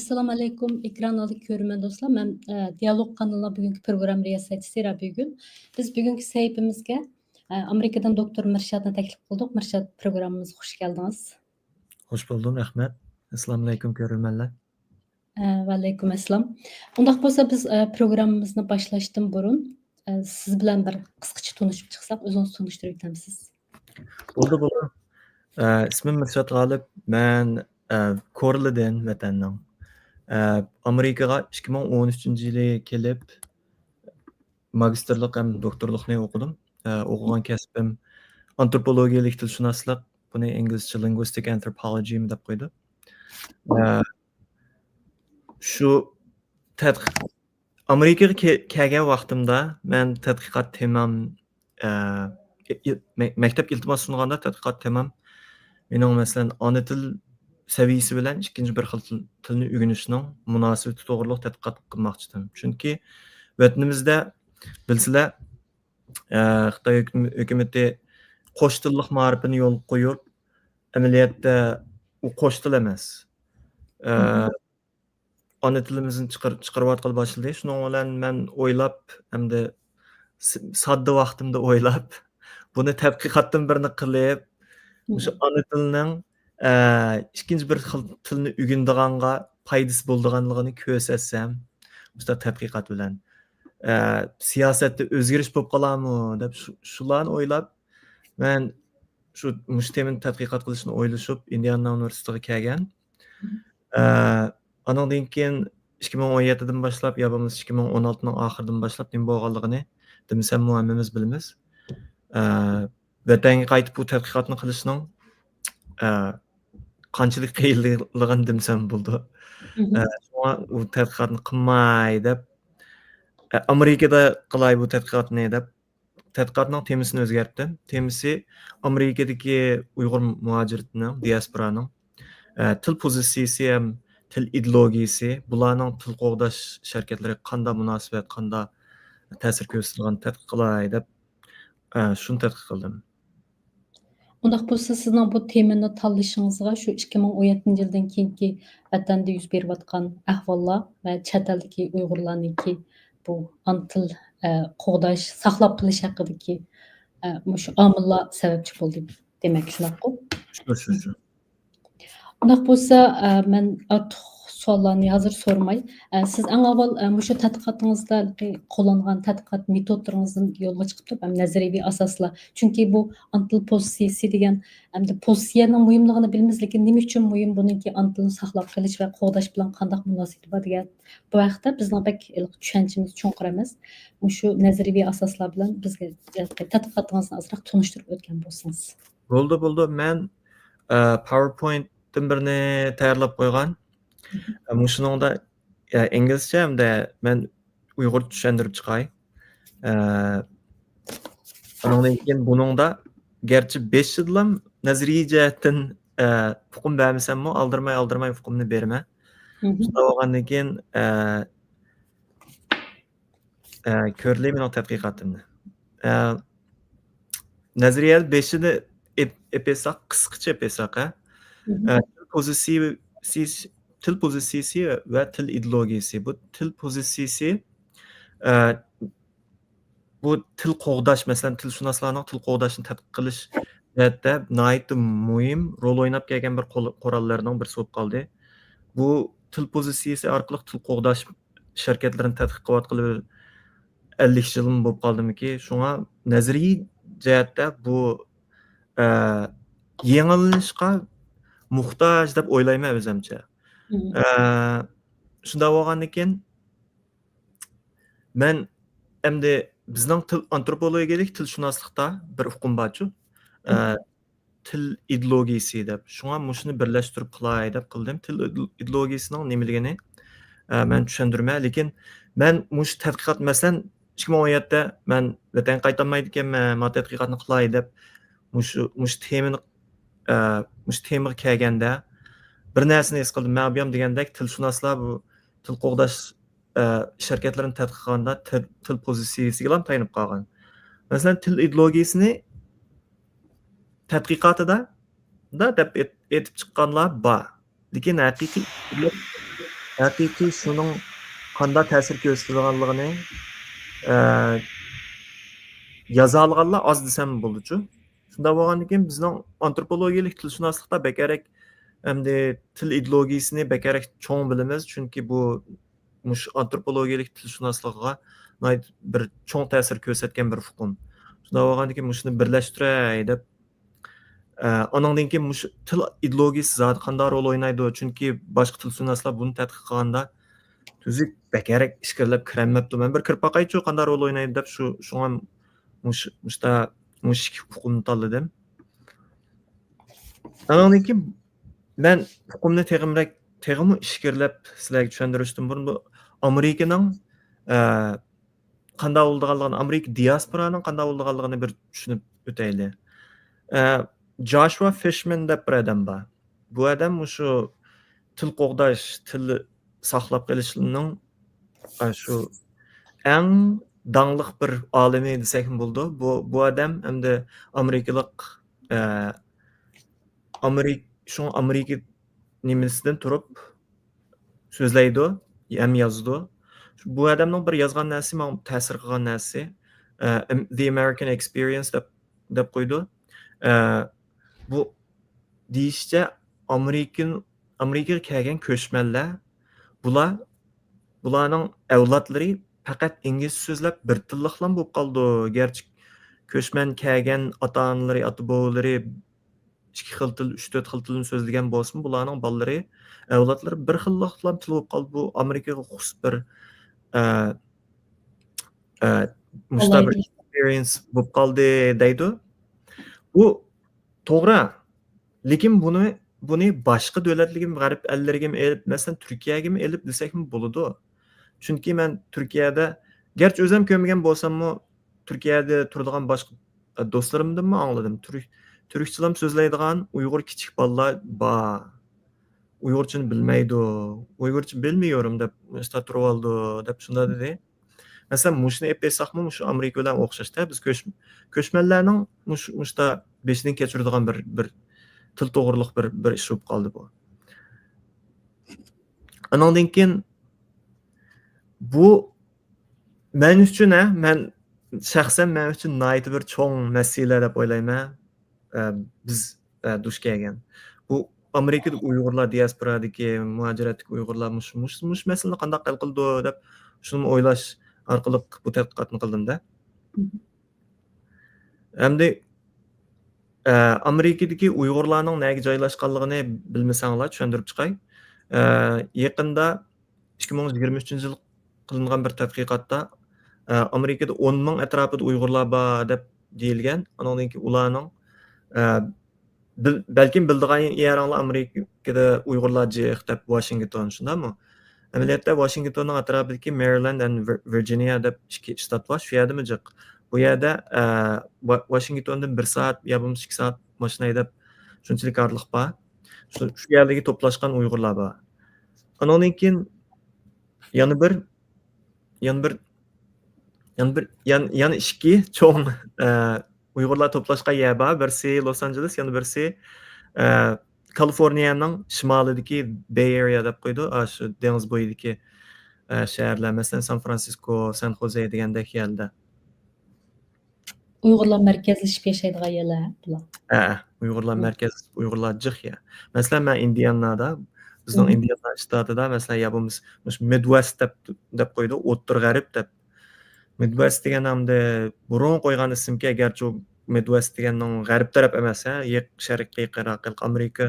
Assalamu alaykum ekranlı görürmen dostlar. Ben Diyalog kanalına bugünkü program riyasatçısı Rabigül. Biz bugünkü sahibimizge Amerikadan doktor Mirşat'ını teklif kıldık. Mirşat programımıza hoş geldiniz. Hoş buldum, rahmet. Assalamu alaykum görürmenler. Ve aleyküm esselam. Undaq bolsa biz programımızını başlaştım burun. Siz bilen bir kıskaça tanışıp çıksak, özünüzü tanıştırıp ötemiz. Oldu. İsmim Mirshat G'olib. Ben Korli'den vatandan. Amerikaga 2013-yili kelib magistrlik hem doktorlukni o'qidim. O'qigan kasbim antropologiyalik tilshunoslik, buni inglizcha linguistic anthropology deb qo'ydi. Shu Amerikaga kelgan vaqtimda men tadqiqot temam maktab iltimos sunganda tadqiqot temam mening masalan ona til saviyasi bilan ikkinchi bir xil tilni o'rganishning munosabati to'g'riliq tadqiqot qilmoqchidim. Chunki vatanimizda bilsizlar Xitoy hukumati qo'sh tillik ma'rifini yo'l qo'yib, amaliyotda u qo'sh til emas. Ona tilimizni chiqarib boshladi. Shuning bilan men o'ylab hamda sodda vaqtimda o'ylab, buni tadqiqotdan birini qilib, o'sha ona tilning ikkinchi bir xil tilni o'rgandiganga foydasi bo'lganligini ko'rsatsam, o'sha tadqiqot bilan siyosatda o'zgarish bo'lib qolarmi deb shularni o'ylab, men shu temani tadqiqot qilishni o'ylashib, Indiana universitetiga kelgan. Ondan keyin 2017dan boshlab, yo bo'lmasa 2016ning oxiridan boshlab nima bo'lganligini demsam hammamiz bilamiz. Vatanga qaytib bu tadqiqotni qilishning qanchalik qiyinligini demsam bo'ldi. Shunga u tadqiqotni qilmay deb Amerikada qilay bu tadqiqotni deb tadqiqotning temasini o'zgartirdim. Temasi Amerikadagi Uyg'ur muhojiratining, diasporaning til pozitsiyasi ham til ideologiyasi, bularning til qo'g'dash sharakatlariga qanday munosabat, qanday ta'sir ko'rsatganini tadqiq qilay deb shuni tadqiq qildim. Undaq bolsa sizning bu temani tanlashingizga shu 2017-yildan keyingi vatanda yuz berib atgan ahvollar va chet eldagi Uyg'urlarningki bu ana til qo'g'dash, saqlab qilish haqidagi shu omillar sababchi bo'ldi demak shunaqmi? Shu. Undaq bolsa men ortiq savollarni hozir sormay, siz eng avval shu tadqiqotingizda qo'llangan tadqiqot metodlaringizdan yo'lga chiqib, ham nazariy asoslar. Chunki bu ana til pozitsiyasi degan, hamda pozitsiyaning muhimligini bilamiz, lekin nima uchun muhim buniki ana tilni saqlab qolish va qo'g'dash bilan qanday munosabat bor degan bu vaqtda bizning bek tushunchimiz cho'nqir emas. Shu nazariy asoslar bilan bizga tadqiqotingizni ozroq tunishtirib o'tgan bo'lsangiz. Bo'ldi. Men PowerPoint'dan birini tayyorlab qo'ygan. Shuningda inglizcha hamda men Uyg'ur tushuntirib chiqay. Ondan keyin buningda garchi 5 yillam nazariy jihatdan hukm bermasammi, aldirmay hukmni berma. Shunday bo'lgandan keyin ko'rlik mening tadqiqotimni. Nazariyat 5ni episak, qisqacha episak, til pozitsiyasi va til ideologiyasi. Bu til pozitsiyasi bu til qo'g'dash, masalan, tilshunoslarning til qo'g'dashni tadqiq qilish jihatda nihoyatda muhim rol o'ynab kelgan bir qurollarning birisi bo'lib qoldi. Bu til pozitsiyasi orqali til qo'g'dash sharkatlarini tadqiq qilayotgan 50 yil bo'lib qoldimki, shunga nazariy jihatda bu yengillanishga muhtoj deb o'ylayman o'zimcha. Shunday bo'lgandan keyin men endi bizning til antropologiyalik tilshunoslikda bir hukm bor-ku. Til ideologiyasi deb. Shunga shuni birlashtirib qilay deb qildim. Til ideologiyasining nimaligini men tushundirmay, lekin men mush tadqiqot masalan 2017da men vatan qaytolmaydi ekanman, men tadqiqotni qilay deb mush temaga kelganda bir narsani his qildim. Men bu ham degandek tilshunoslar bu til qo'g'dash sharkatlarini tadqiq qilganda til pozitsiyasiga ham tayanib qolgan. Masalan, til ideologiyasini tadqiqotida deb aytib chiqqanlar bor. Lekin haqiqiy haqiqiy shuning qanday ta'sir ko'rsatganligini yoza olganlar oz desam bo'ldi-chu. Shunda bo'lgandan keyin bizning antropologiyalik tilshunoslikda bekarek hamda til ideologiyasini bekarek cho'ng bilamiz, chunki bu mush antropologiyalik tilshunoslikqa bir cho'ng ta'sir ko'rsatgan bir hukm. Shunda bo'lgandan keyin mushuni birlashtiray deb anandan keyin mush til ideologiyasi zot qanday rol o'ynaydi, chunki boshqa tilshunoslar buni tadqiq qilganda tuzuk bekarek ishkirlab kiramabdi. Men bir kirib boqaychu qanday rol o'ynaydi deb shunga mush hukmni tanladim. Anandan keyin men hukmni tegimmi ishkirlab sizlarga tushuntirishdim. Bu Amerikaning qanday bo'lganligini, Amerika diasporaning qanday bo'lganligini bir tushunib o'tayli. Joshua Fishman deb bir odam bor. Bu odam shu til qo'g'dash, til saqlab qolishning shu eng dangliq bir olimi desak bo'ldi. Bu odam hamda Amerikalik Amerika nimasidan turib so'zlaydi, ham yozdi. Bu odamning bir yozgan narsa menga ta'sir qilgan narsa The American Experience deb qo'ydi. Bu deyishcha Amerikaga kelgan ko'chmanlar bularning avlodlari faqat ingliz so'zlab bir tilliqlan bo'lib qoldi. Gerçi ko'chman kelgan ota-onalari, ota-bobolari ikki xil til, 3-4 xil tilni so'zlagan bo'lsin, bularning bolalari, avlodlari bir xilliqlan til bo'lib qoldi. Bu Amerikaga xos bir mustabir experience bo'lib qoldi deydi. Bu to'g'ri. Lekin buni boshqa davlatlarga, g'arb ellarga elib, masalan Turkiyaga elib desakmi bo'ladi. Chunki men Turkiyada, garchi o'zim ko'rmagan bo'lsam-mu, Turkiyada turadigan boshqa do'stlarimdan angladim. Turkchilam so'zlaydigan Uyg'ur kichik bolalar bor. Uyg'urchani bilmaydi. Uyg'urcha bilmayyorum deb ishda turib oldi deb shunda dedi. Masalan, mushni epesaqmi, mush Amerika bilan o'xshashda biz ko'chmanlarning mushda beshidan kechiradigan bir til to'g'riliq bir ish bo'lib qoldi bu. Anandan keyin bu men uchun shaxsan men uchun nihoyat bir cho'ng masala deb o'ylayman. Biz duch kelgan. Bu Amerikada Uyg'urlar diasporadagi, muhojiratdagi Uyg'urlar mush masalani qanday hal qildi deb shuni o'ylash orqali bu tadqiqotni qildim-da. Hamda Amerikadagi Uyg'urlarning nega joylashganligini bilmasanglar tushuntirib chiqay. Yaqinda 2023-yil qilingan bir tadqiqotda Amerikada 10 ming atrofida Uyg'urlar bor deb deyilgan. Andan keyin ularning balkim bildigan yeringlar Amerikada Uyg'urlar jiq deb Washington shundami? Amaliyotda Washingtonning atrofidagi Maryland va Virginia deb ikki shtat bor. Shu yerdami jiq? Bu yerda Washingtondan 1 soat yo bo'lmasa 2 soat mashina haydab shunchalik orliq bor. Shu yerdagi to'plashgan Uyg'urlar bor. Andan keyin yana ikki cho'ng Uyg'urlar to'plashgan yer bor. Birsi Los Angeles, yana birsi Kaliforniyaning shimolidagi Bay Area deb qo'ydi. Shu dengiz bo'yidagi shaharlar, masalan San Francisco, San Jose degandek yerda. Uyg'urlar markazlashib yashaydigan yerlar bular. Uyg'urlar markaz, Uyg'urlar jiq ya. Masalan, men Indianada, bizning Indiana shtatida, masalan, ya bo'lmasa Midwest deb qo'ydi, o'ttir g'arb deb. Midwest degan hamda burun qo'ygan ismga, garchi Midwest deganning g'arb taraf emas, sharqiy qirg'oq Amerika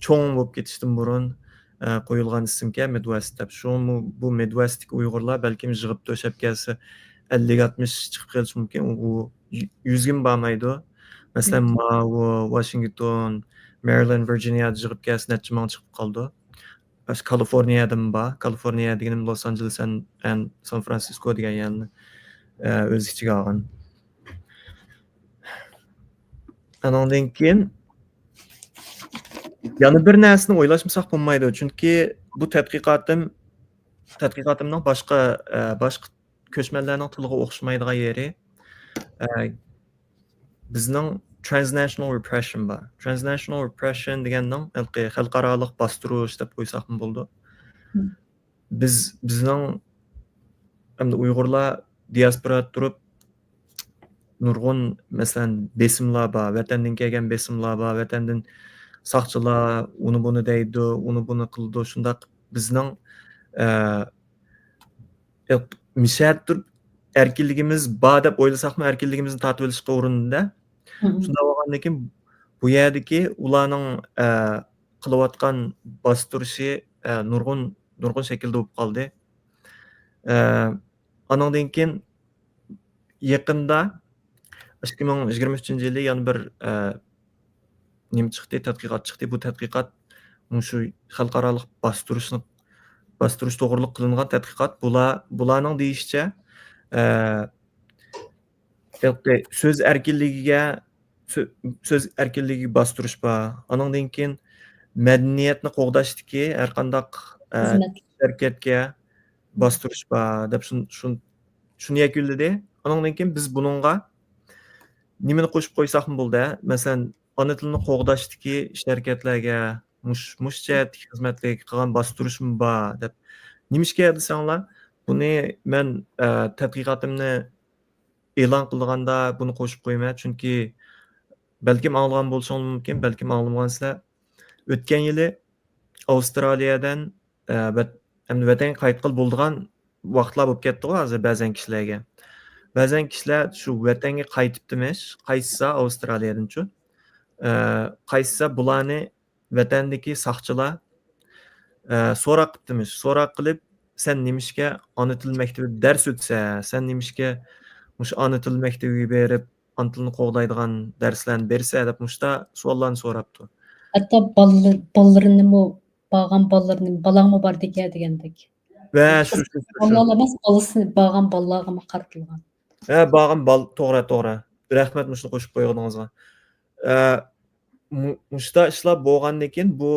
cho'ng bo'lib ketishdan burun qo'yilgan ismga Midwest deb. Bu Midwestdagi Uyg'urlar balkim yig'ib to'shab kelsa 50-60 chiqib kelishi mumkin. U 100 ga bormaydi. Masalan, Washington, Maryland, Virginia yig'ib kelsa necha ming chiqib qoldi. Kaliforniyadan bor. Kaliforniya deganim Los Angeles and San Francisco degan yerni o'z ichiga olgan. Andan keyin yana bir narsani o'ylashmasak bo'lmaydi, chunki bu tadqiqotimning boshqa ko'chmanlarning tiliga o'xshamaydigan yeri bizning transnational repression bor. Transnational repression deganning xalqaroliq bostirish deb qo'ysaqmi bo'ldi. bizning hamda Uyg'urlar diasporada turib nurg'un masalan besimlar bor, vatandan kelgan besimlar bor, vatandan saqchilar uni buni deydi, uni buni qildi, shundaq bizning mishat turib erkinligimiz bor deb o'ylasaqmi, erkinligimizni tortib olishga o'rinda shunday bo'lgandan keyin bu yerdagi ularning qilayotgan bostirishi nurg'un shaklda bo'lib qoldi. Andan keyin yaqinda 2023 yili yana bir nima chiqdi, tadqiqot chiqdi. Bu tadqiqot shu xalqaro bostirish to'g'riliq qilingan tadqiqot. Bularning deyishicha so'z erkinligiga bostirish bor. Andan keyin madaniyatni qo'g'dashdagi har qanday harakatga bostirish bor deb shuni yakunladi. Andan keyin biz buningga nimani qo'shib qo'ysaqmi bo'ldi? Masalan, ona tilini qo'g'dashdagi harakatlarga mushchat xizmatlarga qilgan bostirishim bor deb. Nimishga desanglar, buni men tadqiqotimni e'lon qilganda buni qo'shib qo'yman, chunki balkim anglagan bo'lishingiz mumkin, balkim anglamaysizlar. O'tgan yili Avstraliyadan hamda vatanga qaytqil bo'lgan vaqtlar bo'lib ketdi hozir ba'zan kishilarga. Ba'zan kishilar shu vatanga qaytibdimish, qaytsa Avstraliyadan-chu. Qaytsa bularni vatandagi saqchilar so'roq qilibdimish. So'roq qilib, sen nimishga ona til maktabida dars o'tsa, sen nimishga mush ona til maktabiga berib, ona tilini qo'g'daydigan darslarni bersa deb mushta savollarni so'rabdi. Hatto bolalarni bağan bolalarni balangmi bor degandek. Va shu Bolalar emas, bolasini bağan bolalarga qaratilgan. Bağan bal to'g'ri. Rahmat mushni qo'shib qo'yganingizga. Mushta ishlar bo'lgandan keyin bu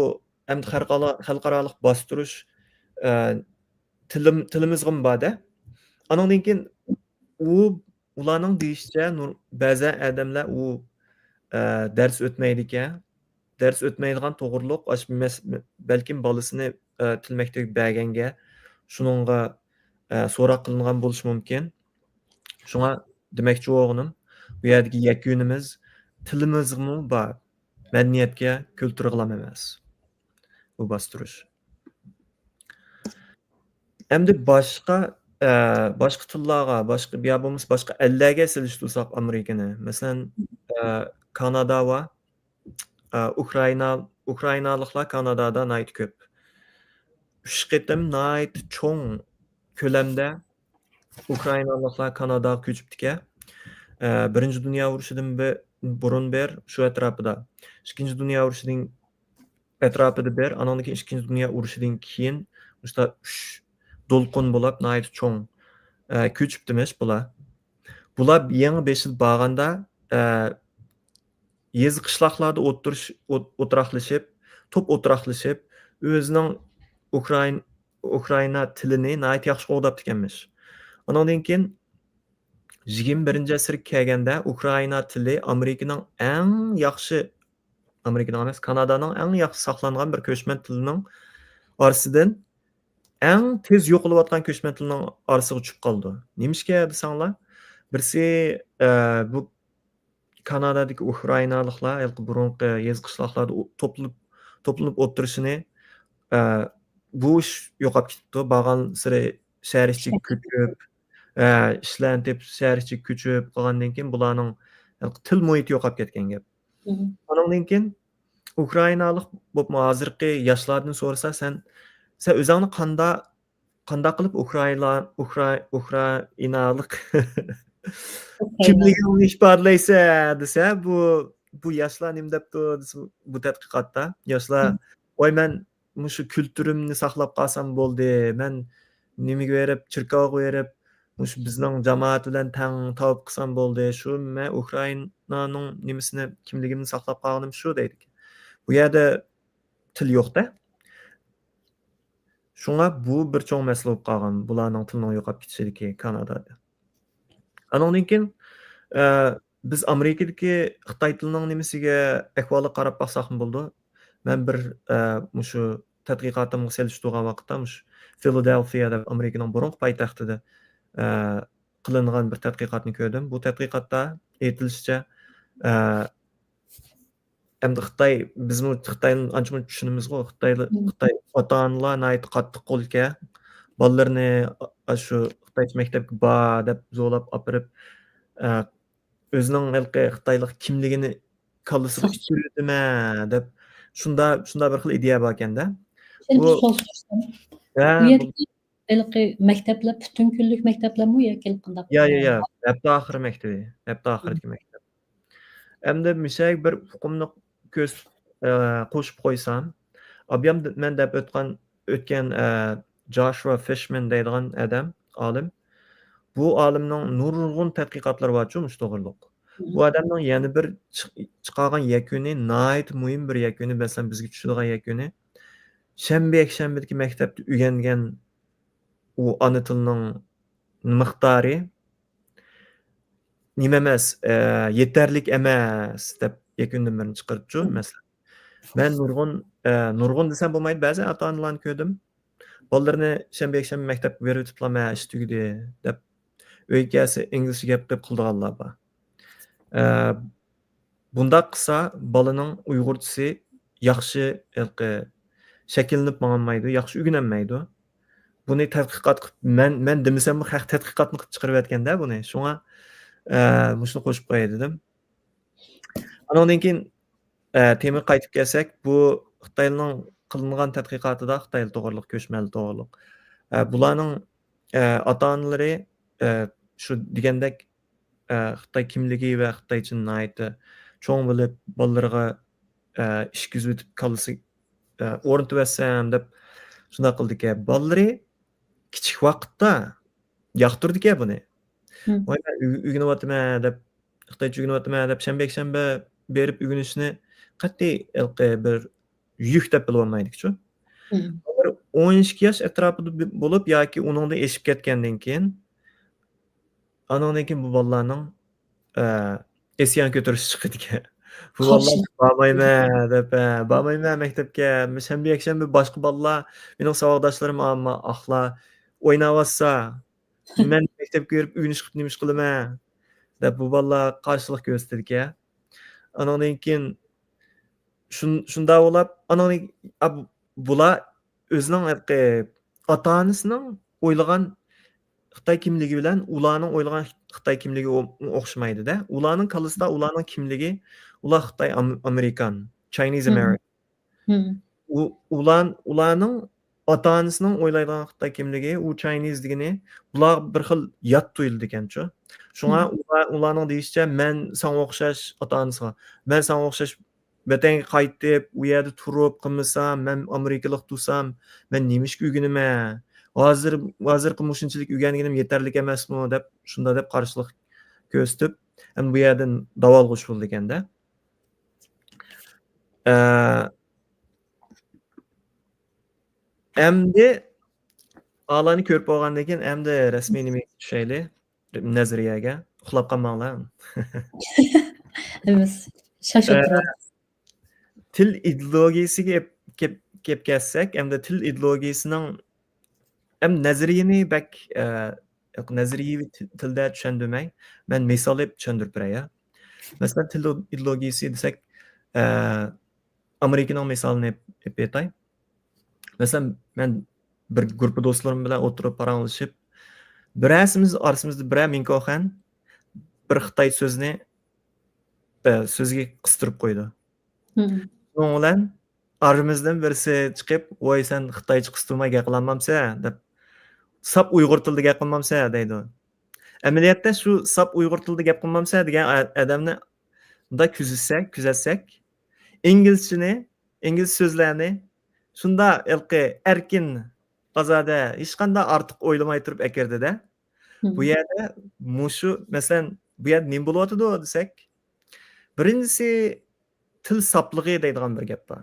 ham xalqaro bostirish tilimizga bor-da. Andan keyin ularning deyishicha ba'zan odamlar dars o'tmaydigan to'g'riliq balkim bolasini til maktabiga berganga shuningga so'roq qilingan bo'lishi mumkin. Shunga demoqchi o'g'lim, bu yerdagi yakunimiz tilimizmi bor, madaniyatga kulturg'lam emas. Bu bostirish. Endi boshqa tillarga, boshqa ellarga silishtirsak Amerikani, masalan, Kanada va Ukrainaliklar Kanadada nayt ko'p. 3 qitim nayt cho'ng ko'lamda Ukrainaliklar Kanadaga ko'chibdi-ka. Birinchi dunyo urushidan burun shu atrofida. Ikkinchi dunyo urushining atrofida andan keyin ikkinchi dunyo urushidan keyin o'sha 3 do'lqin bo'lib nayt cho'ng ko'chibdimish bular. Bular yangi 5 yil borganda yez qishloqlarda o'tiraqlashib, o'tiraqlashib, o'zining Ukraina tilini nayt yaxshi qo'g'dab ekanmish. Andan keyin 21-asrga kelganda Ukraina tili Amerikaning eng yaxshi Kanadaning eng yaxshi saqlangan bir ko'chman tilining orasidan eng tez yo'qolayotgan ko'chman tilining orasiga tushib qoldi. Nimishga desanglar, birsi bu Kanadadagi Ukrainaliklar burunqi yez qishloqlarda to'planib o'tirishini bu ish yo'qolib ketdi. Bag'an siri shahar ichiga ko'chib, ishlanib shahar ichiga ko'chib qolgandan keyin bularning til muhiti yo'qolib ketgan gap. Andan keyin Ukrainalik bo'lib hozirgi yoshlardan so'rasa, sen o'zingni qanday qilib Ukrainalik kimligingni ifodalaysa desa, bu yoshlar nima debdi bu tadqiqotda? Yoshlar, "Voy, men mushu kulturimni saqlab qolsam bo'ldi. Men nimaga berib, chirkovga berib, mushu bizning jamoat bilan tang tavib qilsam bo'ldi. Shu men Ukrainaning nimasini, kimligimni saqlab qolganim shu" deydi. Bu yerda til yo'q-da. Shunga bu bir cho'ng masala bo'lib qolgan. Bularning tilini yo'qolib ketishidagi Kanadada. Andan keyin biz Amerikadagi Xitoy tilining nimasiga ahvoli qarab baqsaqmi bo'ldi. Men bir mushu tadqiqotimga selishtirgan vaqtda Philadelphia deb Amerikaning burungi poytaxtida qilingan bir tadqiqotni ko'rdim. Bu tadqiqotda aytilishicha endi Xitoy bizmi Xitoyni ancha-muncha tushunamizku. Xitoy ota-onalar nihoyat qattiq qo'lga bolalarni shu Xitoycha maktabga bor deb zo'rlab opirib o'zining Xitoylik kimligini kallasiga ichirdimi deb shunda bir xil ideya bor ekanda. Endi Bu savol so'rasam, bu bu yerda iliqi maktablar butun kunlik maktablarmi yoki qandaq? ya, hafta oxiri maktabi, hafta oxiridagi maktab. Endi misal bir huquqni ko'z qo'shib qo'ysam, obiyam men deb o'tgan Joshua Fishman deydigan olim. Bu olimning nurg'un tadqiqotlari bor-ku, mush to'g'riliq. Bu odamning yana bir chiqargan yakuni nihoyat muhim bir yakuni, masalan bizga tushadigan yakuni. Shanba-yakshanbadagi maktabda o'rgangan u ona tilining miqdori nima emas, yetarlik emas deb yakundan birini chiqaribdi. Masalan, men nurg'un desam bo'lmaydi, ba'zan ota-onalarni ko'rdim. Bolalarini shanba-yakshanba maktabga berib o'tiblar, ish tugadi deb uyga kelsa inglizcha gap qilib qildiganlar bor. Bundaq qilsa bolaning uyg'urchasi yaxshi shakllanib bo'lmaydi, yaxshi o'rganolmaydi. Buni tadqiqot qilib men demasam haq tadqiqotni qilib chiqarayotganda buni. Shunga mushuni qo'shib qo'yay dedim. Andan keyin temaga qaytib kelsak, bu Xitoyning qilingan tadqiqotida Xitoy to'g'riliq, ko'chmali to'g'riliq. Bularning ota-onalari shu degandek Xitoy kimligi va Xitoycha nihoyatda cho'ng bo'lib bolalarga ish kuzatib kallasi o'rnatib olsam deb shunday qildik. Bolalari kichik vaqtda yoqtirdik buni. Voy men o'rganyapman deb Xitoycha o'rganyapman deb shanba-yakshanba berib o'rganishni qat'iy bir yuk deb bilolmaydik-ku. 12 yosh atrofida bo'lib yoki uningdan eshib ketgandan keyin bu bolalarning isyon ko'tarish chiqadi. Bu bolalar bormayman deb, bormayman maktabga. Shanba-yakshanba boshqa bolalar, mening savodoshlarim ahlar o'ynayotsa, men maktabga berib o'rganish qilib nima ish qilaman deb bu bolalar qarshilik ko'rsatdi. Andan keyin shunda o'ylab, bular o'zining ota-onasining o'ylagan Xitoy kimligi bilan ularning o'ylagan Xitoy kimligi o'xshamaydi-da. Ularning kallasida ularning kimligi, ular Xitoy American, Chinese American. Ularning ota-onasining o'ylaydigan Xitoy kimligi, u Chinese degani, bular bir xil yot tuyuldi ekan-ku. Shunga ularning deyishicha, men senga o'xshash ota-onasiga, men senga o'xshash vatanga qaytib, u yerda turib qilmasam, men amerikalik tursam, men nima ish o'rganaman? Hozir mushunchalik o'rganganim yetarli emasmi deb shunda deb qarshilik ko'rsatib, ham bu yerdan davolg'ish bo'ldi ekanda. Endi alani ko'rib olgandan keyin endi rasmiy nimaga tushayli? Nazariyaga. Uxlab qolmanglar. Evet, şaşırib turadi. Til ideologiyasiga kelib kelsak, endi til ideologiyasining nazariyani nazariyaviy tilda tushundirmay, men misol deb tushuntirib beray. Masalan, til ideologiyasi desak, Amerikaning misolini aytay. Masalan, men bir guruh do'stlarim bilan o'tirib paranglashib, birasimiz orasimizda bira minkohan bir Xitoy so'zini so'zga qistirib qo'ydi. Shunga bilan oramizdan birisi chiqib, "Voy, sen Xitoycha qistirmay gap qilolmamsan" deb sap Uyg'ur tilida gap qilmamsan deydi. Amaliyotda shu sap Uyg'ur tilida gap qilmamsan degan odamni unda kuzatsak, ingliz so'zlarni shunda erkin, ozoda, hech qanday ortiq o'ylamay turib akirdi-da. Bu yerda masalan, bu yerda nima bo'lyotdi desak, birinchisi til sapligi deydigan bir gap bor.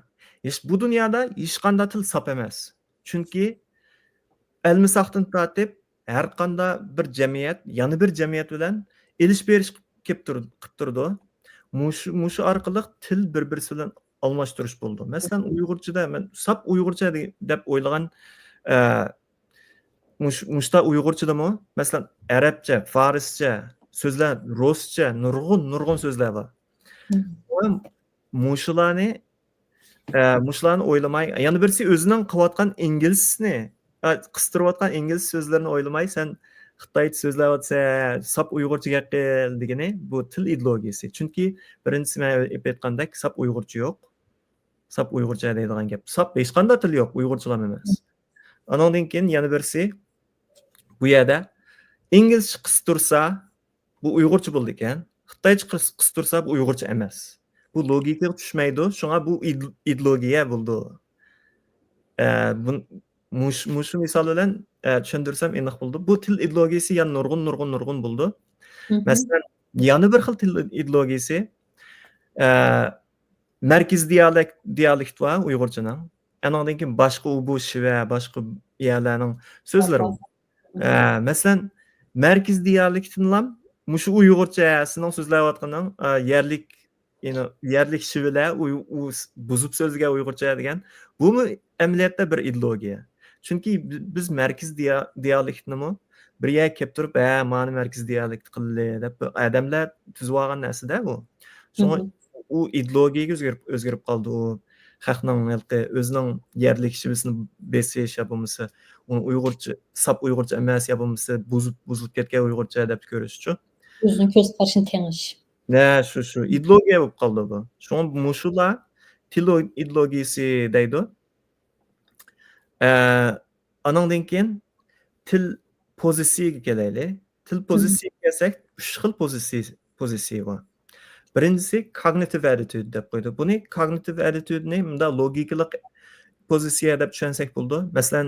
Bu dunyoda hech qanday til sap emas. Chunki almisoqdan tortib har qanday bir jamiyat, yana bir jamiyat bilan elish berish qilib turdi. Mushu orqali til bir-birisi bilan almashtirish bo'ldi. Masalan, Uyg'urchada men sap Uyg'urcha deb o'ylagan mushta Uyg'urchadami, masalan, arabcha, farscha so'zlar, ruscha, nurg'un so'zlar bor. Mushularni o'ylamay, yana birisi o'zining qilayotgan inglizni, qistirayotgan ingliz so'zlarini o'ylamay, sen Xitoycha so'zlayotsa, sap Uyg'urcha gap qil degani bu til ideologiyasi. Chunki birinchisi men aytgandek, sap Uyg'urcha yo'q. Sap Uyg'urcha deydigan gap. Sap hech qanday til yo'q, Uyg'urchalar emas. Andan keyin yana birisi bu yerda inglizcha qistirsa, bu Uyg'urcha bo'ldi ekan. Xitoycha qistirsa, bu Uyg'urcha emas. Bu logikaga tushmaydi. Shunga bu ideologiya bo'ldi. Mushu misol bilan tushuntirsam aniq bo'ldi. Bu til ideologiyasi yana nurg'un bo'ldi. Masalan, yana bir xil til ideologiyasi markaz dialekt va Uyg'urchaning. Andan keyin boshqa bu shiva, boshqa yerlarning so'zlari. Masalan, markaz dialektini mushu Uyg'urchasining so'zlayotganing yerlik shivalar buzib so'zga Uyg'urcha degan bu amaliyotda bir ideologiya. Chunki biz markaz dialektini bir yerga kelib turib, "Mani markaz dialekt qildi" deb odamlar tuzib olgan narsa-da bu. Shunga u ideologiyaga o'zgarib qoldi. U xalqning o'zining yerlik shivasini besish bo'lmasa, uni Uyg'urcha, sap Uyg'urcha emas bo'lmasa, buzilib ketgan Uyg'urcha deb ko'rish uchun o'zining ko'z qarashini tengish. Shu ideologiya bo'lib qoldi bu. Shunga mushular til ideologiyasi deydi. Andan keyin til pozitsiyasiga kelaylik. Til pozitsiyasiga kelsak, 3 xil pozitsiya bor. Birinchisi cognitive attitude deb qo'ydi. Buni cognitive attitude-ni bunda logikalik pozitsiya deb tushunsak bo'ldi. Masalan,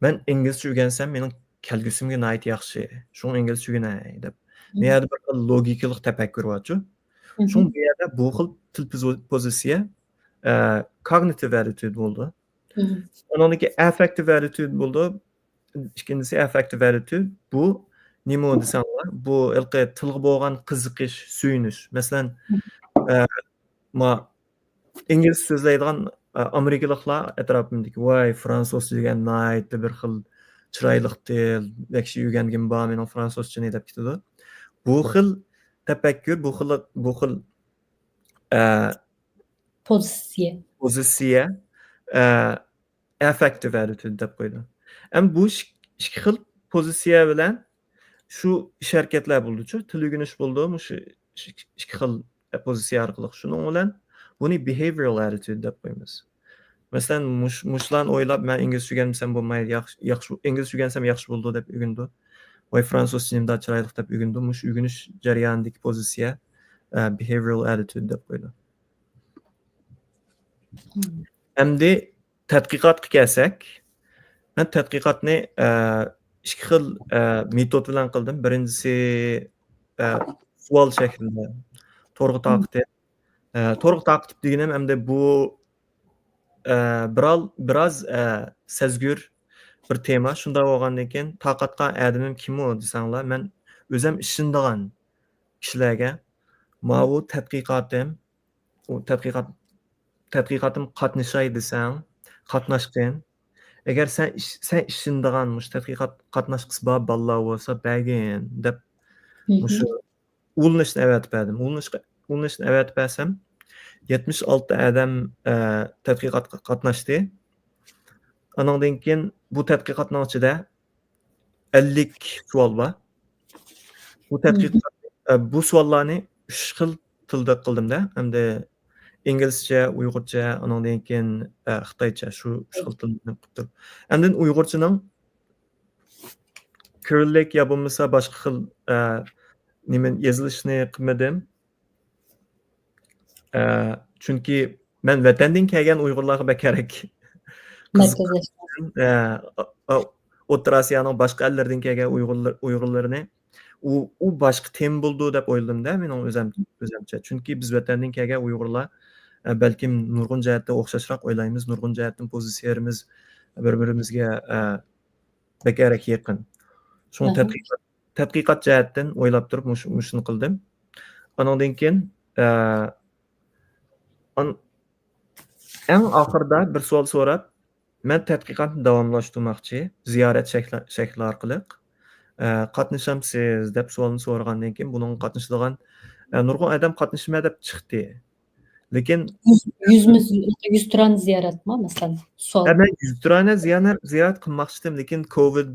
men inglizcha o'rgansam, mening kelgusimga nihoyat yaxshi. Shuni inglizcha o'rganay deb. Bu yerda bir xil logikalik tafakkur bor-ku. Shunga bu yerda bu xil til pozitsiya cognitive attitude bo'ldi. Ondan keyin affective attitude bo'ldi. İkincisi affective attitude. Bu nima desanlar, bu tilga bo'lgan qiziqish, suyunish. Masalan, ingliz so'zlaydigan amerikaliklar atrofimdagi, "Voy, fransuzcha degan nihoyat bir xil chiroyli til, yaxshi o'rgangan bor, mening fransuzchani" deb ketadi. Bu xil tafakkur, bu xil pozitsiya affective attitude deb qo'ydi. Bu ikki xil pozitsiya bilan shu harakatlar bo'ldi-ku, til o'rganish bo'ldi, shu ikki xil pozitsiya orqali. Shuning bilan buni behavioral attitude deb qo'yamiz. Masalan, mushlarni o'ylab, men ingliz o'rgansam bo'lmaydi, yaxshi ingliz o'rgansam yaxshi bo'ldi deb o'rgandi. Voy, fransuzchani da chiroyli deb o'rgandi. Mush o'rganish jarayonidagi pozitsiya behavioral attitude deb qo'ydi. Endi tadqiqotga kelsak, men tadqiqotni ikki xil metod bilan qildim. Birinchisi savol shaklida to'g'ri taqib. To'g'ri taqib deganim endi bu biroz sezgur bir tema. Shunda bo'lgandan keyin taqatgan adamim kim u desanglar, men o'zim ishonadigan kishilarga bu tadqiqotim qatnashay desang, qatnashgin. Agar sen ishonadigan tadqiqot qatnashchisi bor bolalar bo'lsa, bergin deb shu ulinishni avatpadim. Ulinishni avatpasam 76 odam tadqiqotga qatnashdi. Andan keyin bu tadqiqotning ichida 50 savol bor. Bu savollarni 3 xil tilda qildim-da. Endi inglizcha, Uyg'urcha, andan keyin Xitoycha shu 3 xil tilda qildim. Endi Uyg'urchaning kirlik yo bo'lmasa boshqa xil nima yozilishni qilmadim. Chunki men vatandan kelgan Uyg'urlarga kerak. O'rta Osiyoning boshqa ellardan kelgan Uyg'urlarni u boshqa tem bo'ldi deb o'yladim-da, mening o'zimcha. Chunki biz vatandan kelgan Uyg'urlar balkim nurg'un jihatda o'xshashroq o'ylaymiz, nurg'un jihatdan pozitsiyamiz bir-birimizga bakarak yaqin. Shuni tadqiqot jihatdan o'ylab turib shuni qildim. Andan keyin Eng ahırda bir sual sorap, men tadqiqatni davomlashtirmoqchi, ziyorat shakli orqali. Qatnashamsiz deb savolni so'ragandan keyin buning qatnashadigan nurg'un odam qatnashma deb chiqdi. Lekin Yüz turan ziyaret mi mesela? Sol. men 100 turani ziyorat qilmoqchi edim, lekin Covid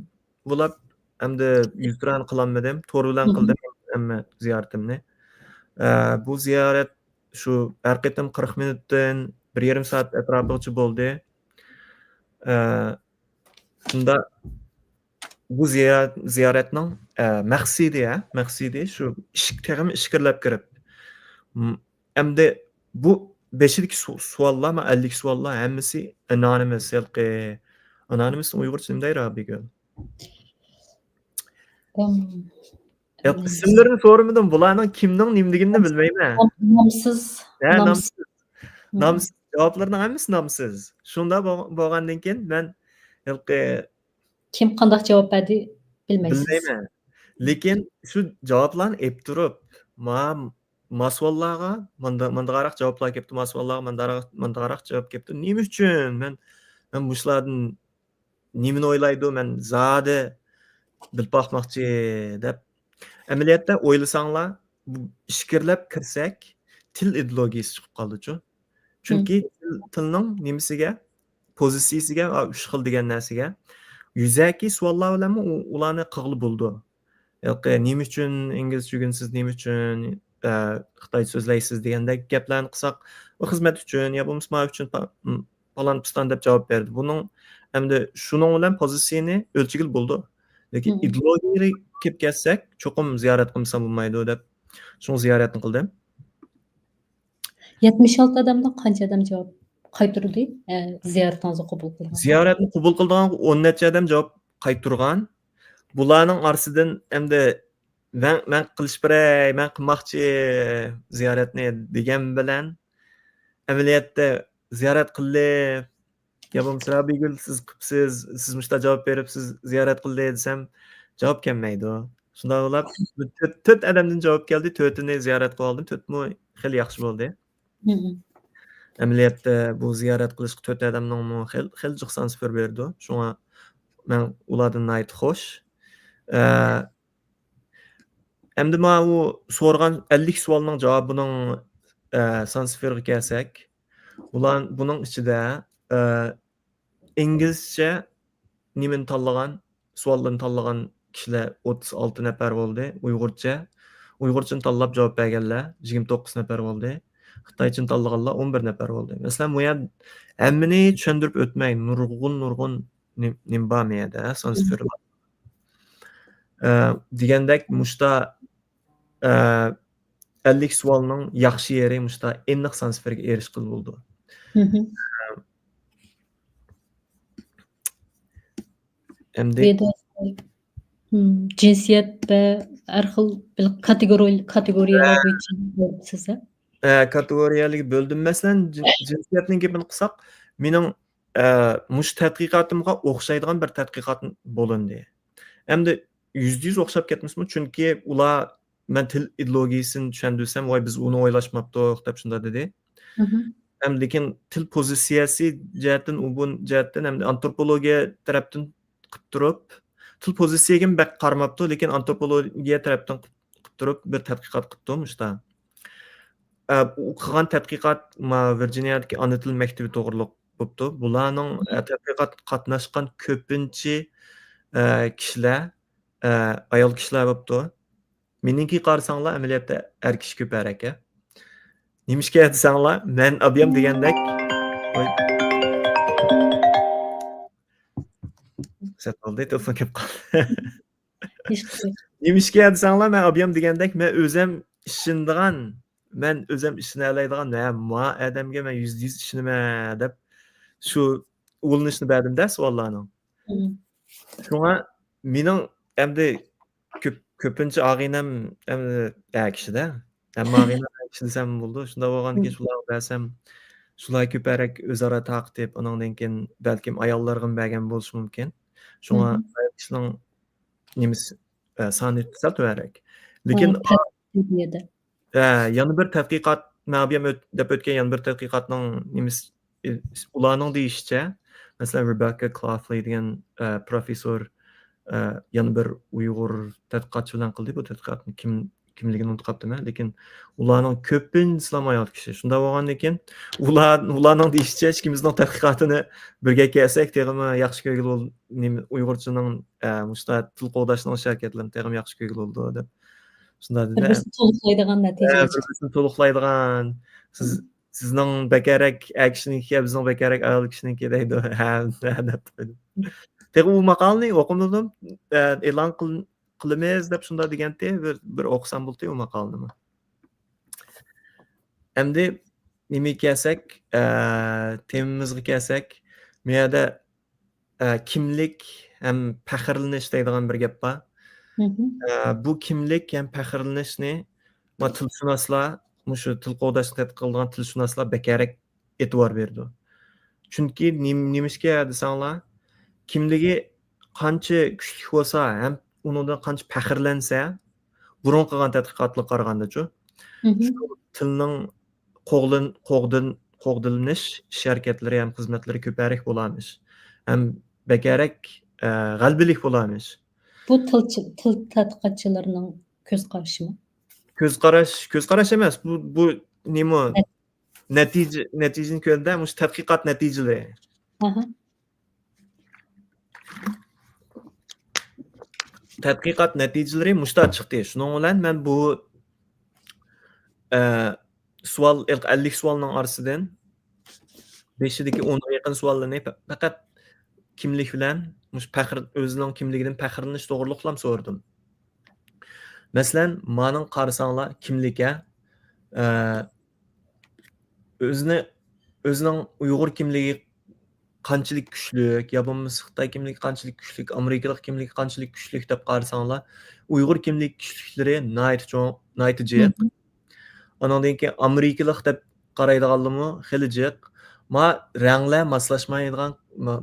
bo'lib, hamda 100 turani qilolmadim. To'r bilan Hı hı. qildim hamma ziyoratimni. Bu ziyorat shu har qatim 40 minutdan 1,5 soat atrofigacha bo'ldi. Shunda bu ziyoratning maqsadi shu ishkirlab kirib. Hamda bu beşidagi savollar, 50 savollar hammasi anonymous yoki anonymous Uyg'urcha nima deydi Abigul? İsimlerini so'ramadim. Bularning kimning nimligini bilmayman. Namsız. Namsız. Namsiz javoblarning hammasi namsiz. Shunda bo'lgandan keyin men Kim qanday cevap verdi bilmeysiz. bilmayman. Lekin shu javoblarni ep turib, mas'ullarga mandaqaroq javoblar kelibdi, mas'ullarga mandaqaroq javob kelibdi. Nima uchun? Men bulardan nimani o'ylaydi? Men zodi bilib boqmoqchi deb. Amaliyotda o'ylasanglar, ishkirlab kirsak, til ideologiyasi chiqib qoldi-chu. Chunki tilning nimasiga, pozitsiyasiga va 3 xil degan narsaga yuzaki savollar bilan ularni qig'ili bo'ldi. Yoki nima uchun inglizcha o'rgansiz, nima uchun xitoy so'zlaysiz degandek gaplarni qilsak, va xizmat uchun yo bo'lmasa nima uchun falon piston deb javob berdi. Buning hamda shuning bilan pozitsiyani o'lchigil bo'ldi. Lekin ideologiyaga kelib kelsak, cho'qim ziyorat qilsam bo'lmaydi deb shu ziyoratni qildim. 76 adamdan qancha adam javob qaytirdi? Ziyoratingizni qabul qilgan. Ziyoratni qabul qilgan 10 necha odam javob qaytirgan. Bularning orasidan hamda men qilish beray, men qilmoqchi ziyoratni degan bilan amaliyotda ziyorat qilib, yo bo'lmasa Abigul siz qilibsiz, siz mushta javob beribsiz, ziyorat qildi desam javob kelmaydi. Shunda bo'lib 4 odamdan javob keldi, 4tini ziyorat qilib oldim. 4 mu xil yaxshi bo'ldi. Amaliyotda bu ziyorat qilishga 4 odamning xil jiqson sifir berdi. Shunga men ulardan ayt xo'sh. Endi men u so'rgan 50 savolning javobining son sifirga kelsak, buning ichida inglizcha nimani tanlagan, savollarni tanlagan kishilar 36 nafar bo'ldi. Uyg'urchani tanlab javob berganlar 29 nafar bo'ldi. Xitoychani tanlaganlar 11 nafar bo'ldi. Masalan, bu yer hammani tushuntirib o'tmay, nurg'un nim bor bu yerda, son sifir. Degandek mushta 50 savolning yaxshi yeri mushta aniq son sifirga erishib bo'ldi. Endi cinsiyet ve her xil kategoriyalar bo'yicha size. Kategoriyalarga bo'ldim. Masalan, jinsiyatning gapini qilsak, mening mush tadqiqotimga o'xshaydigan bir tadqiqot bo'lindi. Endi %100 o'xshab ketmasmi? Chunki ular men til ideologiyasini tushundirsam, voy biz uni o'ylashmabdik deb shunda dedi. Lekin til pozitsiyasi jihatdan, bu jihatdan hamda antropologiya tarafdan qilib turib, til pozitsiyaga bak qarmabdi, lekin antropologiya tarafdan qilib turib bir tadqiqot qildi mushta. U qilgan tadqiqot Virginiyadagi ona til maktabi to'g'riliq bo'libdi. Bularning tadqiqot qatnashgan ko'pincha kishilar ayol kishilar bo'libdi. Meniki qarasanglar amaliyotda er kishi ko'par aka. Nimishga desanglar, men ob'yam degandek Satoldi telefon kelib qoldi. Nimishga desanglar, men ob'yam degandek men o'zim ishindigan, men o'zim ishlalaydigan, ma odamga men %100 ishinaman deb shu urinishni berdimda savollarning. Shunga mening endi ko'pincha og'inam endi kishida, hamma og'inam kishi desam bo'ldi. Shunda bo'lgandan keyin shularga bersam, shular ko'parak o'zaro taqib, undan keyin balkim ayollarga bergan bo'lishi mumkin. Shunga kishining nimasi soni sal to'g'riroq. Lekin yana bir tadqiqot, men deb o'tgan yana bir tadqiqotning nimasi ularning deyishicha, masalan, Rebecca Claflin degan professor yana bir Uyg'ur tadqiqotchi bilan qildi. Bu tadqiqotni kimligini unutib qolibman, lekin ularning ko'pinchisi ayol kishi. Shunda bo'lgandan keyin ularning deyishicha, hech kimizning tadqiqotini birga kelsak, teg'imi yaxshi ko'rgil Uyg'urchaning mushta til qo'llashning sharkatlarini teg'imi yaxshi ko'rgil bo'ldi deb. Shunda dedi. Bir-birini to'liqlaydigan natijaga chiqdi. Bir-birini to'liqlaydigan. Sizning bekarak kishiniki, bizning bekarak ayol kishiniki deydi. Ha, deb qo'ydim. Teg'u u maqolani o'qimadim, e'lon qilamiz deb shunda deganda bir o'qisam bo'ldi u maqolani. Endi nimaga kelsak, temamizga kelsak, bu yerda kimlik ham faxrlanish deydigan bir gap bor. Bu kimlik ham faxrlanishni tilshunoslar, shu til qo'llashni tadqiq qilgan tilshunoslar bekarak e'tibor berdi. Chunki nimishga desanglar, kimligi qancha kuchli bo'lsa, ham undan qancha faxrlansa, burun qilgan tadqiqotga qaraganda-chu, tilning qo'g'dilanish harakatlari ham xizmatlari ko'parik bo'lamish. Ham bekarak g'albilik bo'lamish. Bu til tadqiqotchilarining ko'z qarashimi? Ko'z qarash emas. Bu nima? Natijani ko'rda, mush tadqiqot natijalari. Tadqiqot natijalari mushta chiqdi. Shuning bilan men bu savol 50 savolning orasidan 5dagi 10 ga yaqin savollarni faqat kimlik bilan o'zining kimligidan faxrlanish to'g'riliq ham so'radim. Masalan, mening qarasanglar kimlikka o'zining Uyg'ur kimligi qanchalik kuchlik, yo bo'lmasa Xitoy kimligi qanchalik kuchlik, Amerikalik kimligi qanchalik kuchlik deb qarasanglar, Uyg'ur kimlik kuchliklari nihoyat jiq. Ondan keyin Amerikalik deb qaraydiganlarmi xili jiq. Ma ranglar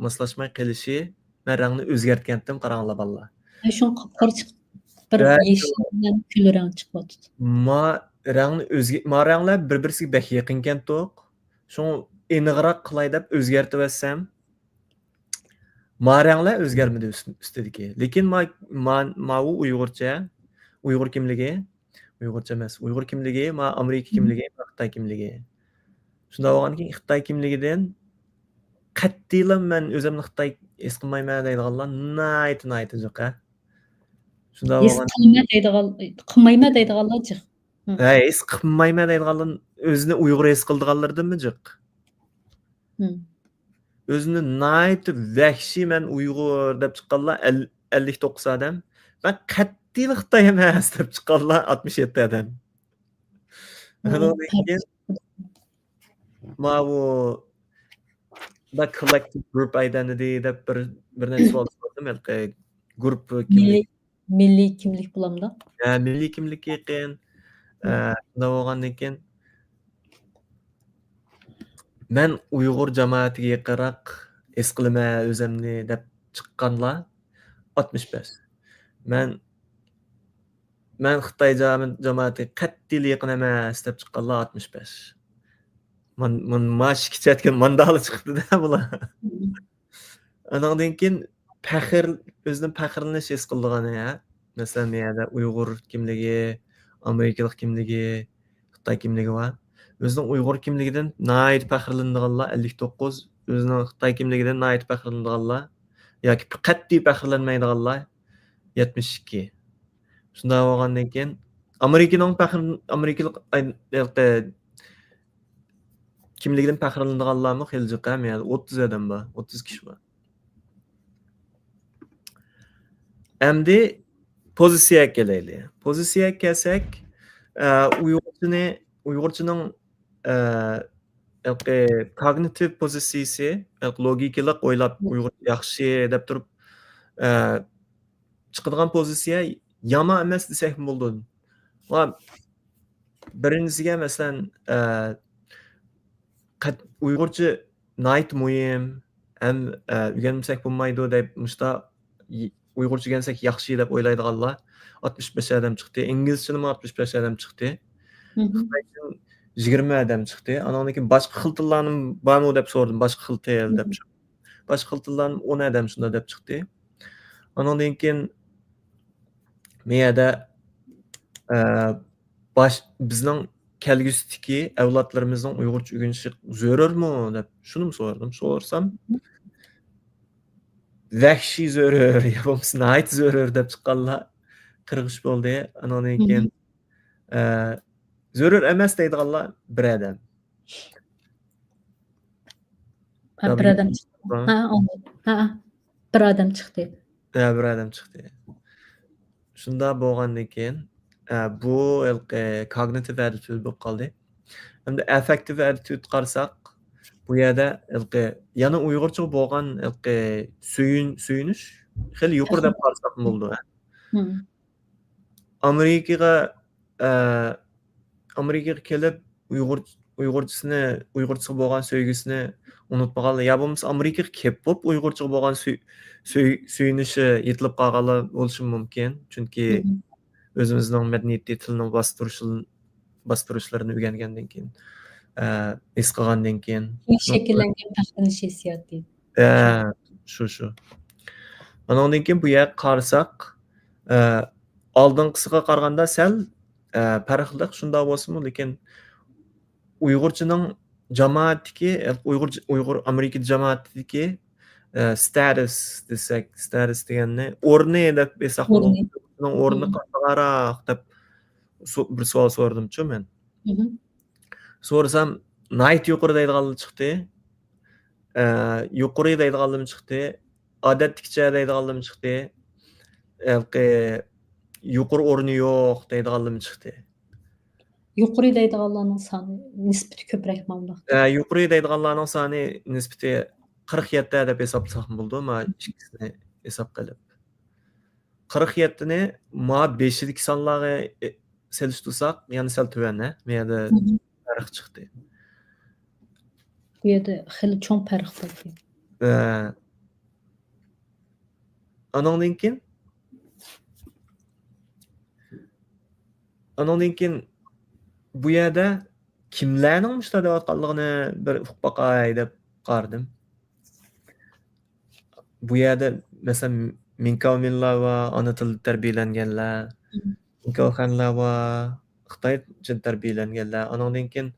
moslashmay qilishi, men rangni o'zgartgandim qaranglar ballar. Shun qop-qora chiqib bir yeshil bilan kul rang chiqyapti. Ma ranglar bir-birisiga bek yaqin ekan-to'q. Shun aniqroq qilay deb o'zgartib olsam, ranglar o'zgarmadi ustidagi. Lekin ma u Uyg'ur kimligi, Uyg'urcha emas, Uyg'ur kimligi, Amerika kimligi, Xitoy kimligi. Shunda bo'lganki, Xitoy kimligidan qattiqlan men o'zimni Xitoy his qilmayman deydiganlar nihoyat jiq. Shunda bo'lgan. Qilmayman deydiganlar jiq. His qilmayman deydiganlar o'zini Uyg'ur his qildiganlardanmi jiq? O'zini nihoyat vahshiy men Uyg'ur deb chiqqanlar 59 odam. Ben qattiq Xitoy emas deb chiqqanlar 67 odam. Bu collective group identity deb bir narsa oldim. Grup kimlik. Milliy kimlik bulamda. Milliy kimlikka yaqin. Shunda bo'lgandan keyin men Uyg'ur jamoatiga yaqinroq his qilaman o'zimni deb chiqqanlar 65. Men Xitoy jamoatiga qattiq yaqin emas deb chiqqanlar 65. Men kichayotgan mandali chiqdi-da bular. Andan keyin o'zidan faxrlanish his qildigani, masalan, yerda Uyg'ur kimligi, Amerikalik kimligi, Xitoy kimligi va o'zining Uyg'ur kimligidan nihoyat faxrlanadiganlar 59, o'zining Xitoy kimligidan nihoyat faxrlanadiganlar yoki qat'iy faxrlanmaydiganlar 72. Shunday bo'lgandan keyin Amerikalik kimligidan faxrlanadiganlarmi xil jiqam, ya'ni 30 odam bor, 30 kishi bor. Endi pozitsiyaga kelaylik. Pozitsiyaga kelsak, Uyg'urchaning kognitiv pozitsiyasi, logikalik o'ylab Uyg'ur yaxshi deb turib chiqadigan pozitsiya yomon emas desak bo'ldi. Va birinchisiga masalan Uyg'urcha nihoyat muhim, ham o'rganmasak bo'lmaydi deb mushta Uyg'urcha o'rgansak yaxshi deb o'ylaydiganlar 65 odam chiqdi. Inglizchani 65 odam chiqdi. 20 adam chiqdi. Andan keyin boshqa xil tillarim bormi deb so'radim. Boshqa xil til deb. Boshqa xil tillarim 10 adam shunda deb chiqdi. Andan keyin men yerda bizning kelgusidagi avlodlarimizning Uyg'urcha o'rganishi zarurmi deb shuni so'radim. So'rsam vahshiy zarur, yo bo'lmasa nihoyat zarur deb chiqqanlar qirg'ish bo'ldi. Andan keyin zarur emas deydiganlar bir adam. Bir adam chiqdi. Anladım. Bir adam chiqdi. Bir adam chiqdi. Shunda bo'lgandan keyin bu cognitive attitude bo'lib qoldi. Hamda affective attitude qarasak, bu yerda yana Uyg'urcha bo'lgan suyunish xil yuqori deb qarasak bo'ldi. Amerikaga kelib Uyg'urcha bo'lgan sevgisini unutmagan, ya bo'lmasa Amerikaga kelib Uyg'urcha bo'lgan suyunishi yetilib qolganlar bo'lishi mumkin. Chunki o'zimizning madaniyat tilini bostirishlarni o'rgangandan keyin, his qilgandan keyin shakllangan faxrlanish hissiyoti. Shu. Andan keyin bu yerga qarasak, oldinqisiga qaraganda sal farqliq shunda bo'lsa-mu, lekin Uyg'urchaning jamoatdagi Uyg'ur Amerika jamoatidagi status deganni o'rni deb esak o'rni qanaqa deb bir savol so'radim-chu men. So'rasam, night yuqori deydiganlar chiqdi. Yuqori deydiganlar chiqdi. Odatlikcha deydiganlar chiqdi. Yuqori o'rni yo'q deydiganlar chiqdi. Yuqori deydiganlarning soni nisbati ko'proq mamlakatda. Yuqori deydiganlarning soni nisbati 47 deb hisoblasak bo'ldi, men ikkisini hisob qilib. 47 ni ma 5'lik sonlarga selishtirsak, yana sal tuvanni, men yerda farq chiqdi. Bu yerda xil cho'ng farq bo'ldi. Andan keyin bu yerda kimlarning mushta deyotganligini bir uqbaqay deb qaradim. Bu yerda masalan Minkovminlar va ona tilida tarbiyalanganlar, Minkovxonlar va Xitoycha tarbiyalanganlar. Andan keyin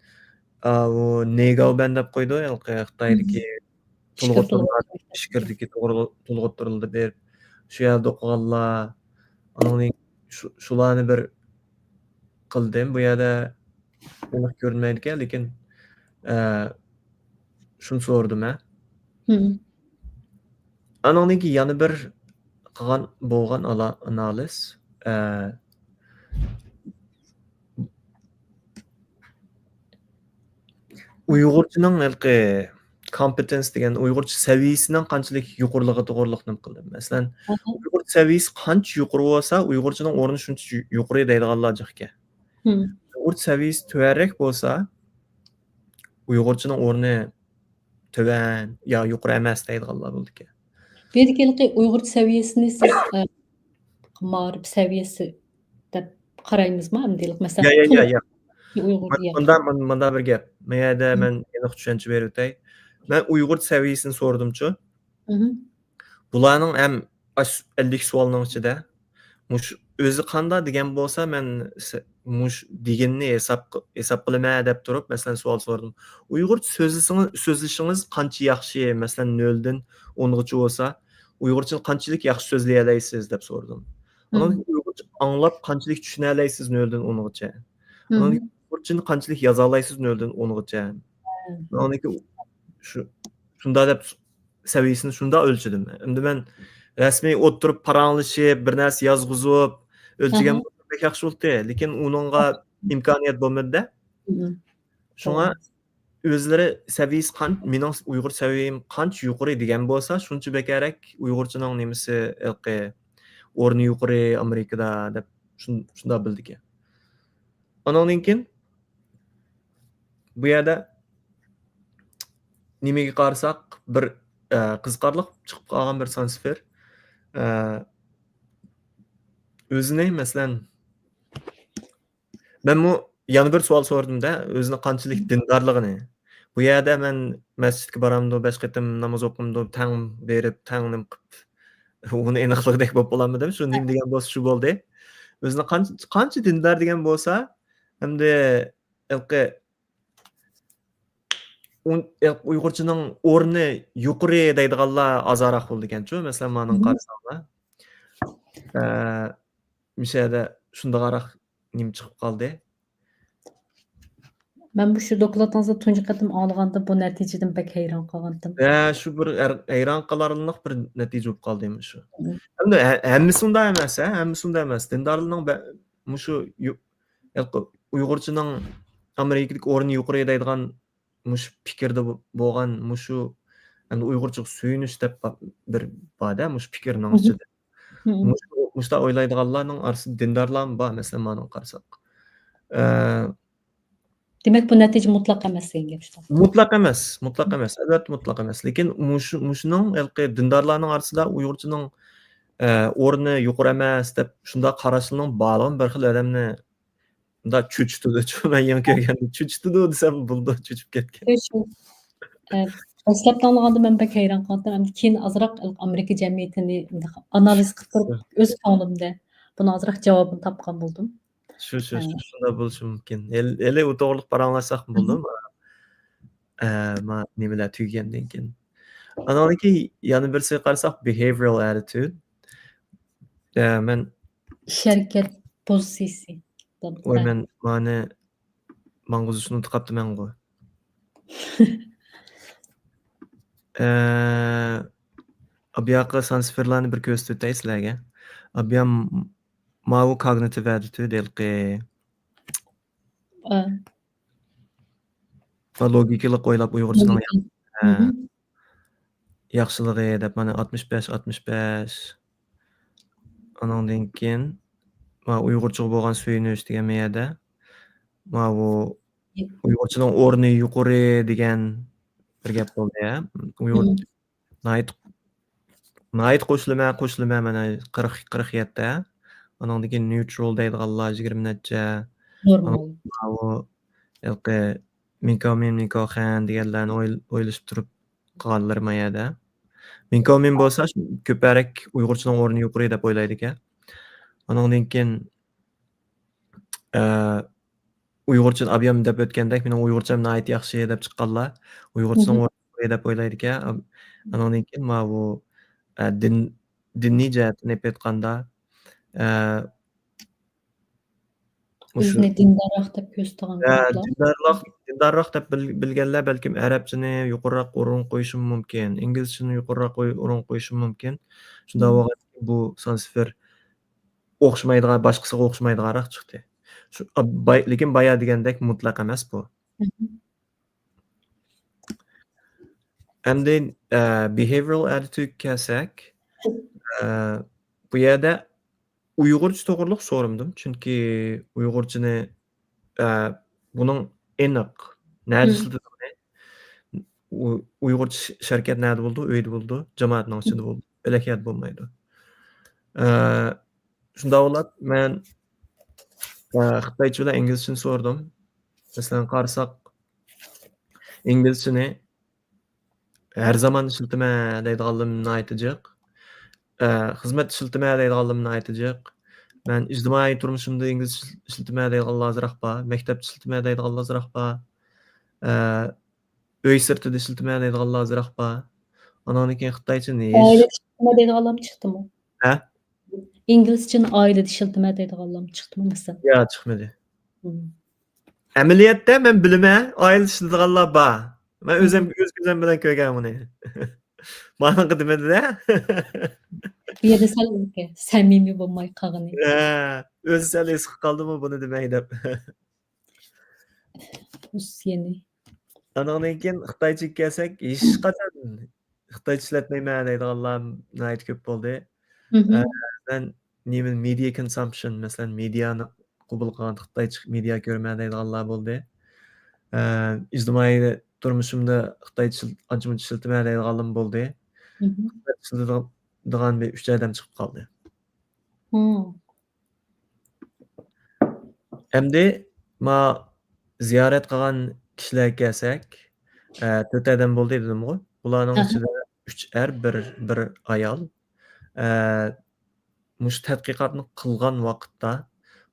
u Negauban deb qo'ydi, Xitoydagi Ishkirdagi to'lg'ottirildi berib, shu yerda o'qiganlar. Andan shularni bir qildim. Bu yerda aniq ko'rinmaydi ekan, lekin shuni so'radim. Andan keyin yana bir qilgan bo'lgan analiz Uyg'urchaning competence degan Uyg'urcha saviyasining qanchalik yuqoriligi to'g'riliqni qildim. Masalan, Uyg'urcha saviyasi qancha yuqori bo'lsa, Uyg'urchaning o'rni shuncha yuqori deydiganlar jiqga. Uyg'urcha saviyasi tuvarrak bo'lsa, Uyg'urchaning o'rni tuvan yo yuqori emas deydiganlar bo'ldi. Bu yerda Uyg'urcha saviyasini siz ma'rif saviyasi deb qaraymizmi? Amdilik masalan. Yo'q. Bunda bir gap. Men yerda men aniq tushuncha berib o'tay. Men Uyg'ur saviyasini so'radim-chu. Bularning ham 50 savolning ichida mush o'zi qanday degan bo'lsa, men mush deganni hisob qilaman deb turib, masalan savol so'radim. Uyg'ur so'zlashingiz qancha yaxshi, masalan 0 dan 10 gacha bo'lsa, Uyg'urcha qanchalik yaxshi so'zlay olasiz deb so'radim. Uyg'urcha anglab qanchalik tushuna olasiz 0 dan 10 gacha. Uyg'urchani qanchalik yoza olasiz 0 dan 10 gacha. Shunda deb saviyasini shunda o'lchadim. Endi men rasmiy o'tirib paranglashib, bir narsa yozg'izib, o'lchagan bo'lsak yaxshi bo'ldi, lekin uningga imkoniyat bo'lmadi. Shunga o'zlari saviyasi mening Uyg'ur saviyam qancha yuqori degan bo'lsa, shuncha bekarak Uyg'urchaning nimasi o'rni yuqori Amerikada deb shunda bildik. Andan keyin bu yerda nimaga qarasak, bir qiziqarli chiqib qolgan bir transfer. O'zini masalan men bu yana bir sual sordum-da, özüne qanchalik dindarlygyny. Bu ýerde men mescidge baramdy, 5 qetim namaz okumdy, taň berip, taňnym qyp, ony enykligydek bolup bolammy dep, şu nim digen bolsa şu boldy. Özüne kança dindar digen bolsa, hemde ilki Uygurçynyň orny ýokary diýdiganlar azarak boldy eken-çi. Meselem manyň garasaňlar. Mişede şundagarak nim çykyp galdy. Ben bu şu dokulatınızda tunji qatim alganda bu netijeden bek heyran kalgandım. Şu bir heýran galarlyk bir netije bolup galdy şu. Hemde hemmisinde emas, hemmisinde emas. Dindarlygyň muşu Uygurçynyň Amerikadyk orny ýokary diýdigan muş pikirde bolgan muşu hani Uygurça süýnüş dep bir bada muş pikiriniň içinde. Muşda oýlaýdyganlaryň arasynda dindarlar bar meselem manyň garasak. Demek bu netije mutlak emas diýen gep şu. Mutlak emas, mutlak emas. Elbetde mutlak emas. Lekin muşunyň ilki dindarlaryň arasynda Uygurçynyň orny ýokary emas dep şunda garaşylygyň barlygyny bir xil adamny da çüçtüdi. Ben ýa görgende çüçtüdi desem buldu, çüçüp ketken. Şu Dastlapda alganda men bek heyran kaldım. Hem keyin azrak Amerika jemgyýetini analiz kılıp öz konuňymda buna azrak jogabyny tapgan buldum. Şunda boluşy mümkin. Ele utogurlyk baranlasak buldum. Ma nimeler tüýgenden keyin. Ananiki ýany birsi garasak behavioral attitude. Men İş hareket pozisiýasy. Oy men manguzusyny unutyp men go. Abiyaqa sansferlarni bir köstütey sizlerge. Abiyam mawu cognitive attitude delqi. Logikalyk oýlap Uýgurçynyň ýaxşylygy dep mana 65. Anandan keyin Uýgurçyga bolgan süýnüş digen meýerde mawu Uýgurçynyň orny ýokary digen bir gep boldy ýa. Uýgur Naýt goşulma mana 47'de. Anandan keyin neutral diýdiganlar 20 netçe. Normal. Mawu ilki Minko Khan diýenlerni oýlaşyp turup galanlar meýerde. Minko bolsa köpärek Uýgurçynyň orny ýokary dep oýlaýdy eken. Anandan keyin Uýgurça abiyam dep ötkendek meniň Uýgurçam naýt ýaxşy dep çykkanlar. Uýgurçynyň orny ýokary dep oýlaýdy eken. Anandan keyin mawu dinni jähetini epetganda Özüne dindarrak dep gösteren dindarrak dep bilgenler belkim Arapçyny ýokaryrak orun goýuşy mümkin, Inglizçyny ýokaryrak orun goýuşy mümkin. Şunda wagt bu sansfer okşamaydygan, başgasyga okşamaydygarak çykdy. Lekin baýa digendek mutlak emas bu. Endi behavioral attitude kelsek, bu ýerde Uýgurça togurlyk sorumdum. Çünki Uýgurçyny bunyň enek näde işlediğini Uýgurça şerket näde boldy? Öýde boldy, jamaatnyň içinde boldy. Belekýat bolmaýdy. Şunda bolap men Hytaýça bilen Inglizçini sordum. Meselem garasak Inglizçini her zaman işletme diýdiganlarymny aýtjak. Hyzmat işletme diýdiganlarymny aýtjak. Men ijtimai turmuşymda ingliz işletme diýdiganlar azyrak bar, mektep işletme diýdiganlar azyrak bar. Öý sirtide işletme diýdiganlar azyrak bar. Ondan keyin Hytaýçyny aýle işletme diýdiganlar çykdymy? Ha? İngilizçeni aýle işletme diýdiganlar çykdymy meselem? Ýa, çykmady. Ämeliýetde men bilime aýle işlediganlar bar. Men öz gözüm bilen görgän muny. Manyňky demedi-de. Bu ýerde samimi bolmaý kagany. Özü sel eski kaldymy bunu demeýi dep. Usyny. Anandan keyin Hytaýça kelsek, hiç gaçan Hytaýça işletmeýmän diýdiganlar näit köp boldy. Ben media consumption, meselem mediany gubul kılan Hytaýça media görmän diýdiganlar boldy. İjtimai turmuşymda Hytaýça ançymynç işletmän diýdiganlarym boldy. Diýdigan bir 3 adam çykyp kaldy. Emdi Ma ziyorat qilgan kishilarga kelsak, 4 odam bo'ldi dedim-ku. Bularning Aha. ichida 3 bir ayol. Eee, mush tadqiqotni qilgan vaqtda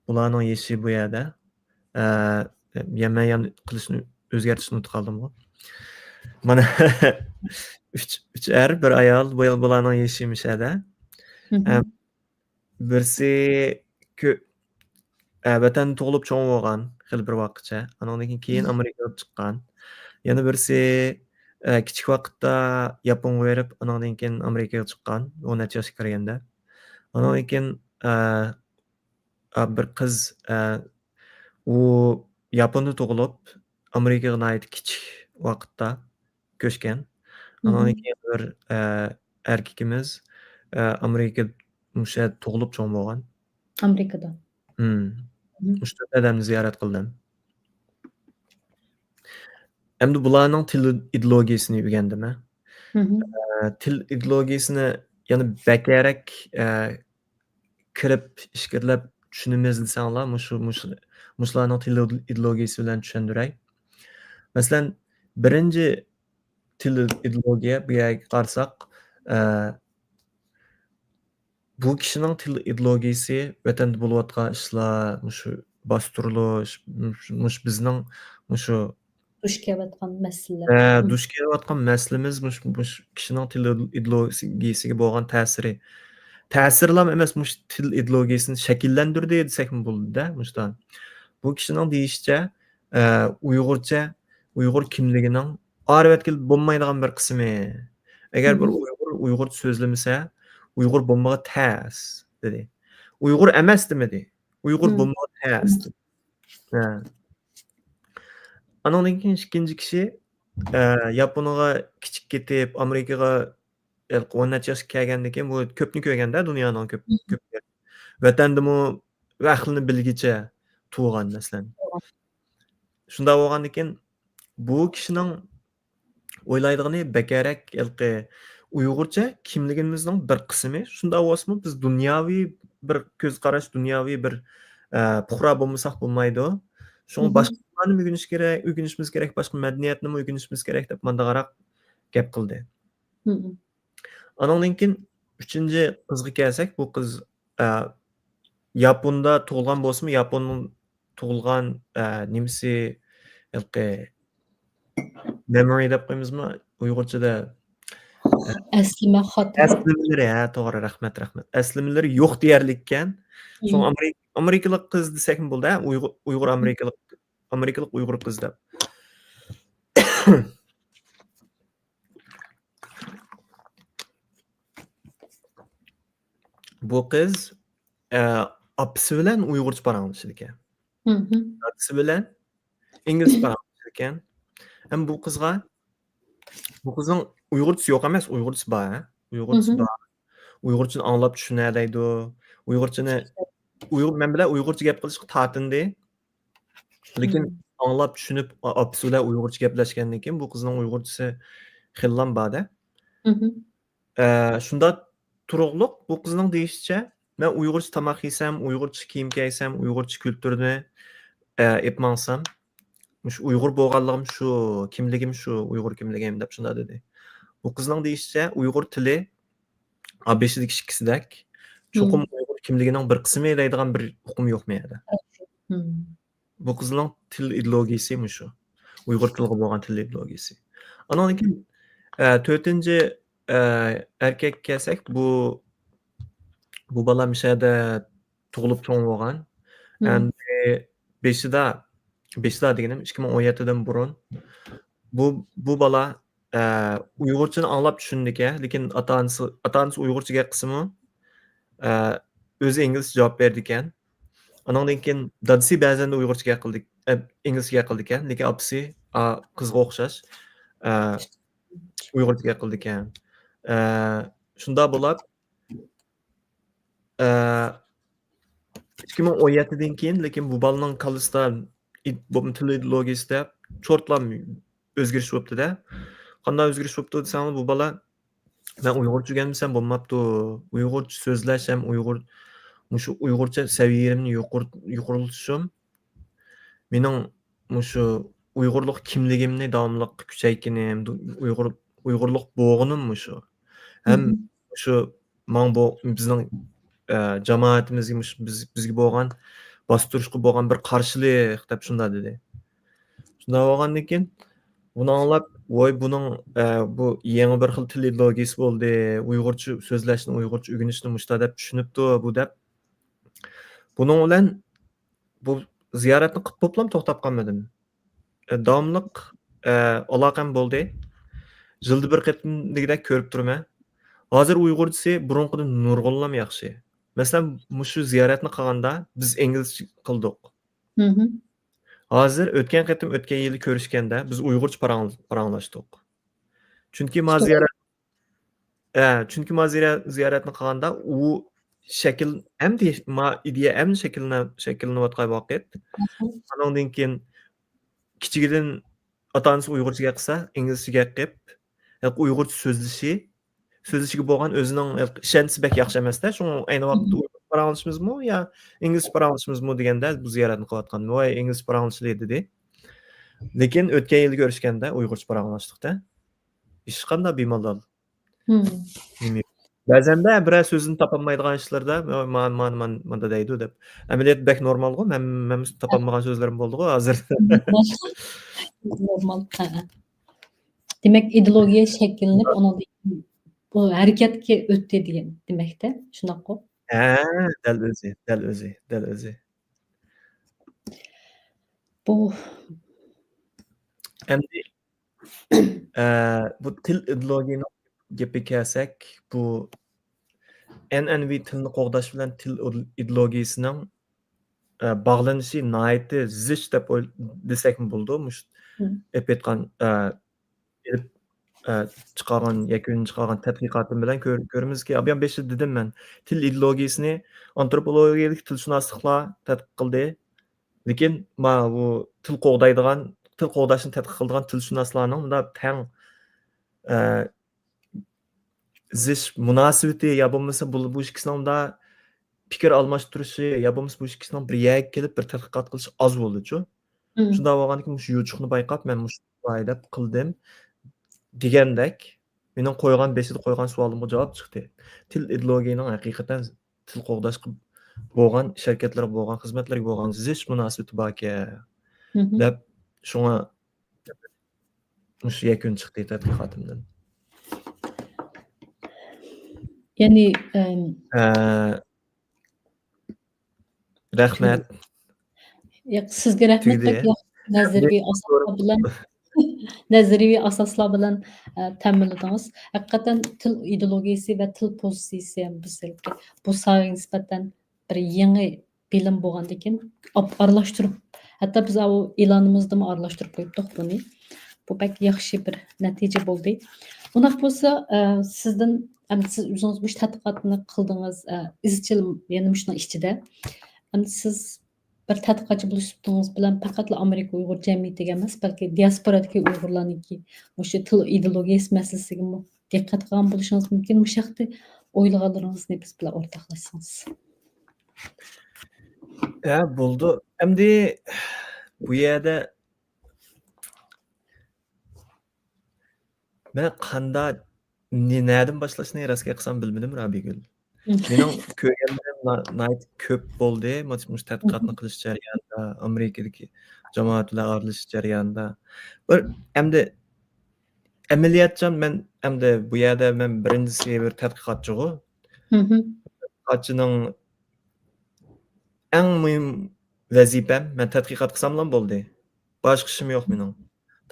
bularning yashi bu yerda. Men qilishni o'zgartirishni unutib qoldim-ku. Mana 3 bir ayol bularning yashi mishada. Hı hı. Birsi vatanda tug'ilib cho'ng bo'lgan xil bir vaqtcha. Anandan keyin Amerikaga chiqqan. Yana birsi kichik vaqtda Yaponga berib, anandan keyin Amerikaga chiqqan, 10 necha yoshga kirganda. Anandan keyin bir qiz u Yaponda tug'ilib, Amerikaga nihoyat kichik vaqtda ko'chgan. Hı hı. Anandan keyin bir erkakimiz Amerika o'sha tug'ilib cho'ng bo'lgan. Amerika'da. Hı. Mushta dadamni ziyorat qildim. Endi bularning til ideologiyasini o'rgandim. Hı hı. Til ideologiyasini yana bakarak kirib, ishqilab tushunamiz desanglar, mushlarning til ideologiyasi bilan tushundiray. Masalan, birinchi til ideologiya bu yerga qarasak, bu kishining til ideologiyasi vatanda bo'layotgan ishlar, mushu bostirilish, bizning mushu Duş kelayotgan meseleler. Hı. duch kelayotgan masalamiz mush kishining til ideologiyasiga bo'lgan ta'siri. Ta'sirlam emas, mush til ideologiyasini shakllantirdi desakmi bo'ladi-da, mushdan. Bu kishining deyishicha, Uyg'urcha, Uyg'ur kimligining olib bo'lmaydigan bir qismi. Hı Agar bir hı. Uyg'ur so'zlamasa, Uyg'ur bo'lmaga ta's dedi. Uyg'ur emas demadi. Uyg'ur Hı. bo'lmaga ta's dedi. Ha. Anandan keyin ikkinchi kishi Yaponiyaga kichik ketib, Amerikaga 10 necha yoshga kelgandan keyin bu ko'pni ko'rganda, dunyoning ko'p vatandimi vaqtini bilgicha tug'gan masalan. Shunda bo'lgandan keyin bu kishining o'ylaydigani bakarak Uyg'urcha kimligimizning bir qismi. Shunda bo'lsa biz dunyoviy bir ko'z qarash, dunyoviy bir puhra bo'lmasak bo'lmaydi. Hı Shuni hı. boshqalarni o'rganishimiz kerak, boshqa madaniyatni o'rganishimiz kerak deb mandaqaroq gap qildi. Hı hı. Anandan keyin 3-chi qizga kelsak, bu qiz Yaponda tug'ilgan bo'lsa-mu, Yaponning tug'ilgan nimasi memory deb qo'ymizmi Uyg'urchada? Eslime, hatırla. Aslimalari, to'g'ri, rahmat. Aslimalari yo'q deyarlikkan. Hı So'ng hı. Amerikalik qiz desakmi bo'ldi, Uyg'ur Amerikalik Uyg'ur qiz deb. Bu qiz opasi bilan Uyg'urcha paranglashar ekan. Hı hı. Otasi bilan ingliz paranglashar ekan. Ham bu qizning Uyg'urchasi yo'q emas, Uyg'urchasi bor. Hı Uyg'urchasi hı. bor. Uyg'urchani anglab tushunadi. Men bilan Uyg'urcha gap qilishga tatindi. Lekin Hı. anglab tushunib, opasi bilan Uyg'urcha gaplashgandan keyin bu qizning Uyg'urchasi xillam bor-da. Hı hı. Shunda turug'liq bu qizning deyishicha, men Uyg'urcha tomoq yesam, Uyg'urcha kiyim kiysam, Uyg'urcha kulturni epmansam, mush Uyg'ur bo'lganligim shu, kimligim shu, Uyg'ur kimligim deb shunda dedi. Bu qizning deyishicha, Uyg'ur tili beshidagi ikkisidek cho'qim Uyg'ur kimligining bir qismi deydigan bir hukm yo'q menda. Hı. Bu qizning til ideologiyasi shu. Uyg'ur tiliga bo'lgan til ideologiyasi. Andan keyin 4-chi erkak kelsak, bu bola mishada tug'ilib cho'ng bo'lgan. Hı. Endi 5-da deganim 2017dan burun bu bola Uyg'urchani anglab tushundi ekan, lekin ota-onasi Uyg'urcha gap qilsa-mu, o'zi inglizcha javob berdi ekan. Andan keyin dadasi ba'zan Uyg'urcha gap qildi, inglizcha gap qildi ekan, lekin opasi qizga o'xshash Uyg'urcha gap qildi ekan. Shunda bo'lib 2017dan keyin lekin bu bolaning kallasida til ideologiyasida cho'rtlam o'zgarish bo'libdi-da. Qanday o'zgarish bo'libdi desam, bu bola men Uyg'urcha o'rganmasam bo'lmabdi. Uyg'urcha so'zlashim, Uyg'urcha saviyamni yuqoriltishim mening mushu Uyg'urlik kimligimni davomli kuchaytganim, Uyg'urlik bo'g'inim mushu. Ham shu bu bizning jamoatimizga bizga bo'lgan bostirishga bo'lgan bir qarshilik deb shunda dedi. Shunda bo'lgandan keyin buni anglab, voy buning bu yangi bir xil til ideologiyasi bo'ldi. Uyg'urcha so'zlashni, Uyg'urcha o'rganishni mushta deb tushunibdi bu deb. Buning bilan bu ziyoratni qilib to'plam to'xtab qolmadim. Davomliq aloqam bo'ldi. Yilda bir qatimdagidek ko'rib turman. Hozir Uyg'urchasi burunqidan nurg'unlam yaxshi. Masalan, mushu ziyoratni qilganda biz inglizcha qildik. Hozir o'tgan yili ko'rishganda biz Uyg'urcha paranglashdik. Chunki ziyoratni qilganda u shakl hamda ideya shakllanayotgan vaqt. Andan keyin kichigidan ota-onasi Uyg'urchaga qilsa, inglizchaga qilib, Uyg'urcha so'zlashiga bo'lgan o'zining ishonchi bek yaxshi emas-da. Shu ayni vaqtda Uyg'urcha paranglashimizmi yo ingliz paranglashimizmi deganda bu ziyoratni qilayotgan. Voy ingliz paranglashli dedi. Lekin o'tgan yil ko'rishganda Uyg'urcha paranglashdik-da. Hech qanday bemalol. Ba'zanda biror so'zini topolmaydigan ishlarda mana deydi deb. Amaliyot bek normal-ku. Men topolmagan so'zlarim bo'ldi-ku hozir. Normal. Demak, ideologiya shakllanib, bu harakatga o'tdi degan demakda. Shunaqmi? Dal o'zi. Bu endi bu til ideologiyani gapiga kelsak, bu an'anaviy tilni qo'g'dash bilan til ideologiyasining bog'lanishi nihoyatda zich deb desakmi bo'ldi. Mush aytgan yakun chiqargan tadqiqotim bilan ko'ramizki, bu 5 yil dedim men. Til ideologiyasini antropologiyalik tilshunosliklar tadqiq qildi. Lekin bu til qo'g'dashni tadqiq qiladigan tilshunoslarning bunda tang zich munosabati yo bo'lmasa bu ikkisining da fikr almashtirishi yo bo'lmasa bu ikkisining bir yerga kelib bir tadqiqot qilishi oz bo'ldi-chu. Shunda bo'lganki, mush yuchuqni bayqab men mush deb qildim degandek, mening beshida qo'ygan savolimga javob chiqdi. Til ideologiyaning haqiqatan til qo'g'dashga bo'lgan sharkatlarga bo'lgan xizmatlarga bo'lgan zich munosabati borki deb shunga mush yakun chiqdi tadqiqotimdan. Ya'ni rahmat. Sizga rahmat. Nazariy asoslar bilan ta'minladingiz. Haqiqatan til ideologiyasi va til pozitsiyasi ham bu sohaga nisbatan bir yangi bilim bo'lgandan keyin aralashtirib, hatto biz u e'lonimizda ham aralashtirib qo'yibdik buni. Bu pek yaxshi bir natija bo'ldi. Undaq bo'lsa, sizdan siz o'zingiz bu tadqiqotni qildingiz, izchil yana shuning ichida. Siz bir tadqiqotchi bo'lishibdingiz bilan faqat Amerika Uyg'ur jamiyatiga emas, balki diasporadagi Uyg'urlarniki o'sha til ideologiyasi masalasiga diqqat qilgan bo'lishingiz mumkin. Bu haqda o'ylaganlaringizni biz bilan o'rtoqlashsangiz. Bo'ldi. Endi bu yerda men qanday nereden boshlashni rostga qilsam bilmadim, Rabigul. Mening ko'rganlarim ko'p bo'ldi. Mush tadqiqotni qilish jarayonida, Amerikadagi jamoatlar aralash jarayonida. Bir endi amaliyotchan men endi bu yerda men birinchisi bir tadqiqotchi-ku. Tadqiqotchining eng muhim vazifam men tadqiqot qilsam bo'ldi. Boshqa ishim yo'q mening.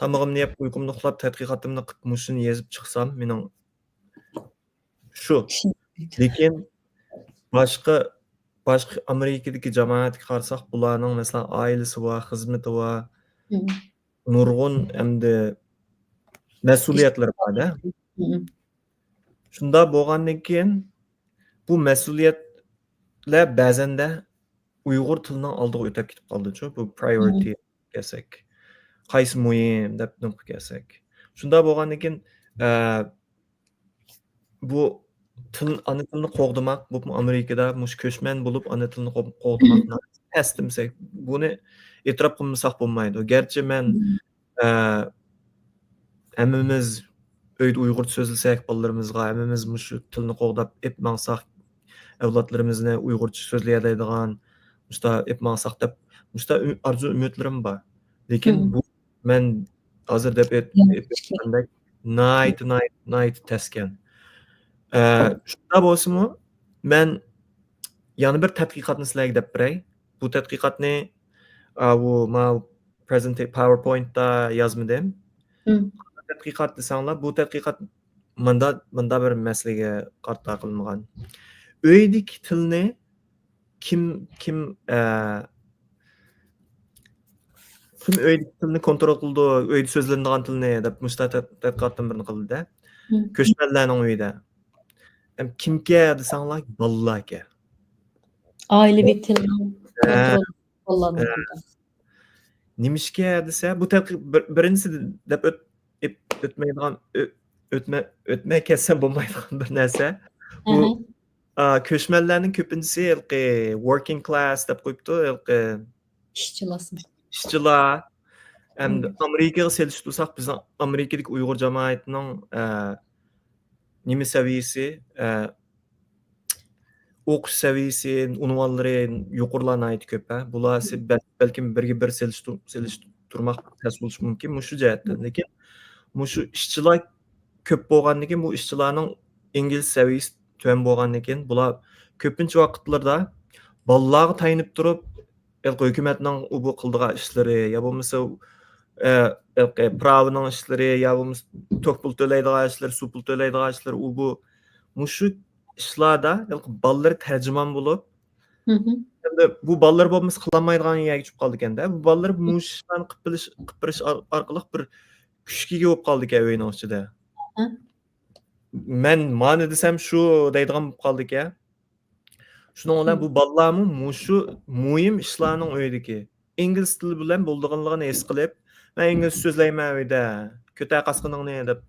Tamog'imni yeb, uyqumni uxlab, tadqiqotimni qilib, mushuni yozib chiqsam mening shu. Lekin boshqa Amerikadagi jamoatga qarasak, bularning masalan oilasi va xizmati va nurg'un endi mas'uliyatlari bor-da. Shunda bo'lgandan keyin bu mas'uliyatlar ba'zanda Uyg'ur tilining oldiga o'tib ketib qoldi-chu. Bu priority desak. Qaysi muhim deb kelsak. Shunda bo'lgandan keyin bu ana tilini qo'g'dimak, bu Amerikada mush ko'chman bo'lib ana tilini qo'g'dimak past desak, buni e'tirof qilmasak bo'lmaydi. Garchi men hammamiz uyda Uyg'urcha so'zlasak bolalarimizga, hammamiz mushu tilni qo'g'dab ep maqsaq, avlodlarimizni Uyg'urcha so'zlaydigan mushta ep maqsaq deb mushta arzu umidlarim bor. Lekin bu men hozir deb aytgandek night taskan. Shunda bo'lsa-mu, men yana bir tadqiqotni sizlarga deb beray. Bu tadqiqotni bu PowerPoint'da yozmadim. Tadqiqot desanglar, bu tadqiqot manda bir masalaga qarta qilingan. Uydagi tilni kim uydagi tilni kontrol qildi, uyda so'zlanadigan tilni deb mushta tadqiqotdan birini qildi-da. Ko'chmanlarning uyida. Kimga desanglar, bolalarga. Ailevi tilni kontrol qo'llanadi. Nimishga desa, bu birinchisi deb o'tmay ketsam bo'lmaydigan bir narsa. Bu ko'chmanlarning ko'pinchisi working class deb qo'yibdi, ishchilar. Endi Amerikaga selishtirsak, biz Amerikadagi Uyg'ur jamoatining nima saviyasi, o'qish saviyasi, unvonlari yuqorilarni aytib ko'p. Bular balkim birga bir selishtirmoq tez bo'lishi mumkin shu jihatdan. Lekin mushu ishchilar ko'p bo'lgandan keyin bu ishchilarning ingliz saviyasi tuvan bo'lgandan keyin bular ko'pincha vaqtlarda bolalarga tayinib turib, hukumatning bu qildigan ishlari yo bo'lmasa pravining ishlari yo bo'lmasa to'q pul to'laydigan ishlar, suv pul to'laydigan ishlar bu mushu ishlarda bolalar tarjimon bo'lib, endi bu bolalar bo'lmasa qilolmaydigan yerga tushib qoldi ekanda. Bu bolalar mushlarni qilib berish orqali bir kuchga bo'lib qoldi ekan uyning ichida. Men mana desam shu deydigan bo'lib qoldi ekan. Shuning bilan bu bolalarmi mushu muhim ishlarning uyidagi ingliz tili bilan bo'lganligini his qilib, men ingliz so'zlayman uyda, ko'tar qasqiningni deb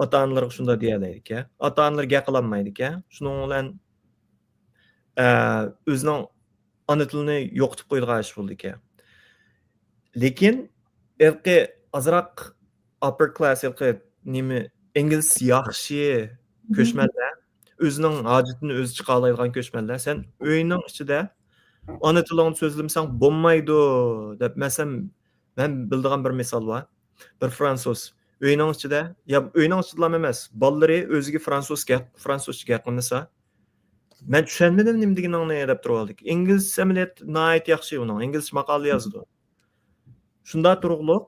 ota-onalarga shunday deyiladi ekan. Ota-onalar gap qilolmaydi ekan. Shuning bilan o'zining ona tilini yo'qotib qo'ydigan ish bo'ldi ekan. Lekin azroq upper class nima ingliz yaxshi ko'chmanlar, o'zining hojatini o'zi chiqa oladigan ko'chmanlar, sen uyning ichida ona tilingni so'zlamasang bo'lmaydi deb men bildigan bir misol bor. Bir fransuz uyning ichida, uyning ichida emas, bolalari o'ziga fransuzcha gap qilmasa, men tushunmadim nima deganingni deb turib oldik. Ingliz samolyot night yaxshi uning, ingliz maqola yozdi. Shunda turug'liq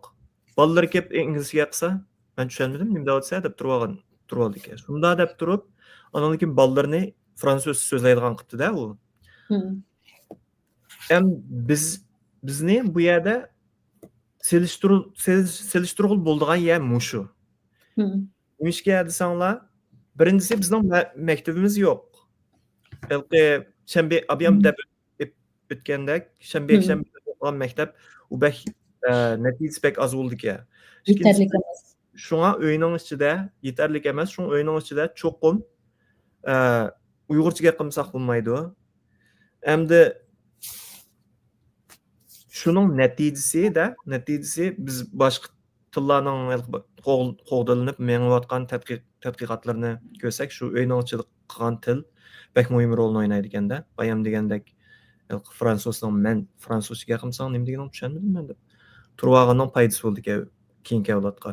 bolalar kelib inglizcha qilsa, men tushunmadim nima deyapsa deb turib oldik. Shunda deb turib, ondan keyin bolalarni fransuz so'zlaydigan qildi-da u. Bizni bu yerda selishtirib bo'ldigan yer mushu. Nimishga desanglar, birinchisi bizning maktabimiz yo'q. Shanba abiyam deb o'tgandek, shanba o'qigan maktab u natijasi bek oz bo'ldi ekan. Yetarlik emas. Shunga uyning ichida yetarlik emas, shunga uyning ichida cho'qim Uyg'urcha gap qilmasak bo'lmaydi. Endi shuning natijasi biz boshqa tillarning qo'g'dilinib mengayotgan tadqiqotlarni ko'rsak, shu uyning ichida qilgan til bek muhim rolni o'ynaydi ekanda. Bayam degandek men fransuzcha gap qilsam nima deganini tushunmadim men deb. Turvag'anning foydasi bo'ldi ekan keyingi avlodga.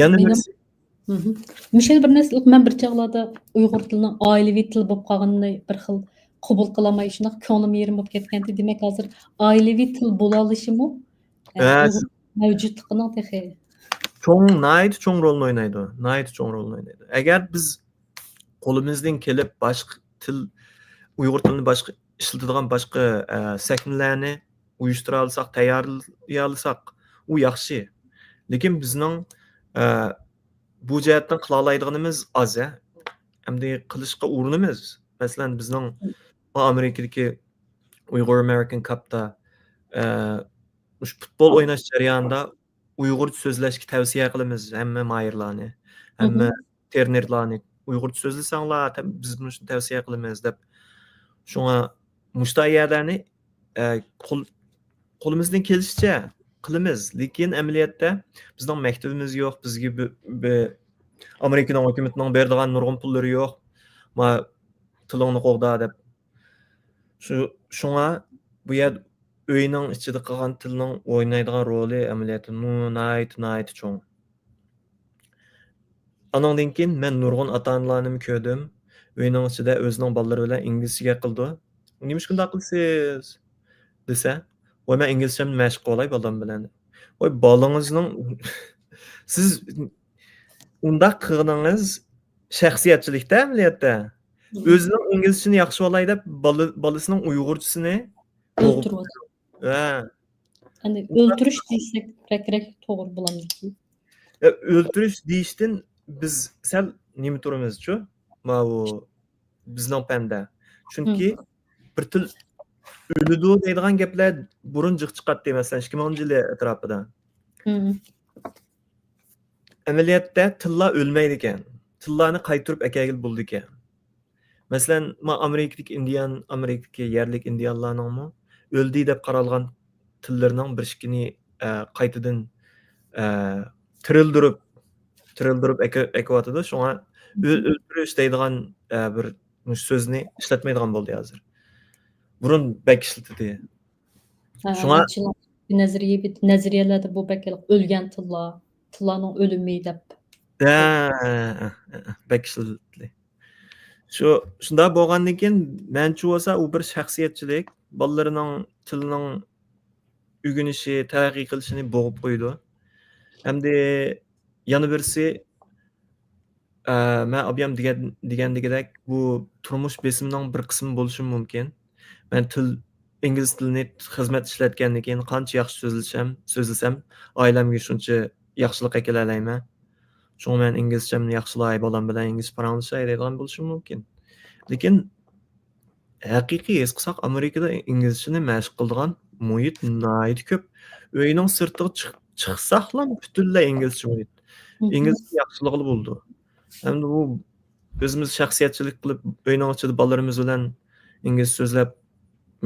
Yana birisi Mishel bir narsa men bir chog'larda Uyg'ur tilining oilaviy til bo'lib qolganini bir xil qabul qilamay shunaq ko'nglim yerim bo'lib ketgandi. Demak, hozir oilaviy til bo'la olishimi mavjudligining texi cho'ng rolni o'ynaydi. Agar biz qo'limizdan kelib boshqa til Uyg'ur tilini boshqa ishlatadigan boshqa sahnlarni uyushtira olsak, tayyorlay olsak, u yaxshi. Lekin bizning bu jihatdan qila oladiganimiz oz. Endi qilishga urinamiz. Masalan, bizning Amerikadagi Uyghur American Cup'da futbol o'ynash jarayonida Uyg'urcha so'zlashga tavsiya qilamiz hamma mayirlarni, hamma ternerlarni Uyg'urcha so'zlasanglar, biz buni tavsiya qilamiz deb. Shunga mushta yerlarni qo'limizdan kelishicha qilamiz. Lekin amaliyotda bizning maktabimiz yo'q, bizga Amerikaning hukumatining beradigan nurg'un pullari yo'q. Ma tilingni qo'g'da deb. Shunga bu yer uyning ichida qolgan tilning o'ynaydigan roli amaliyotda nihoyat cho'ng. Anandan keyin men nurg'un ota-onalarni ko'rdim. Uyning ichida o'zining bolalari bilan inglizcha qildi. Nima shunday qilsiz? Desa, "Voy men inglizchamni mashq qilay bolam bilan." Voy bolangizning siz undaq qilganingiz shaxsiyatchilikda amaliyotda. O'zining inglizchasini yaxshi olay deb bolasining uyg'urchasini Öldürüyor. ha, Hani öldürüş deysek bekrek to'g'ri bo'ladiki. o'ltirish deyishdan biz sal nima turamiz-chu? Ma bu bizning panda. Chunki bir til o'lidi deydigan gaplar burun jiq chiqadi, masalan 2010-yil atrofida. Amaliyotda tillar o'lmaydi ekan. Tillarni qaytirib akagil bo'ldi ekan. Masalan, Amerikadagi yerlik indianlarning o'ldi deb qaralgan tillarning bir ikkini qaytadan tirildirib ekyotidi. Shunga o'ldirish deydigan bir so'zni ishlatmaydigan bo'ldi hozir. Burun bek ishlatdi. Shunga nazariyalarda bu beklik o'lgan tillarning o'limi deb. Bek ishlatdi. Shunda bo'lgandan keyin menchi bo'lsa u bir shaxsiyatchilik, bolalarining tilining o'rganishi, taraqqiy qilishini bo'g'ib qo'ydi. Hamda yana birisi men obiyam degandek bu turmush besimining bir qismi bo'lishi mumkin. Men ingliz tilini xizmat ishlatgandan keyin qancha yaxshi so'zlasam, oilamga shuncha yaxshilik qila olmayman. Shunga men inglizchamni yaxshilay, bolam bilan inglizcha paranglashay deydigan bo'lishim mumkin. Lekin haqiqiy his qilsak, Amerikada inglizchani mashq qiladigan muhit nihoyat ko'p. Uyning sirtiga chiqsaq ham butunlay inglizcha muhit. Inglizcha yaxshiligi bo'ldi. Hamda bu o'zimiz shaxsiyatchilik qilib, uyning ichida bolalarimiz bilan ingliz so'zlab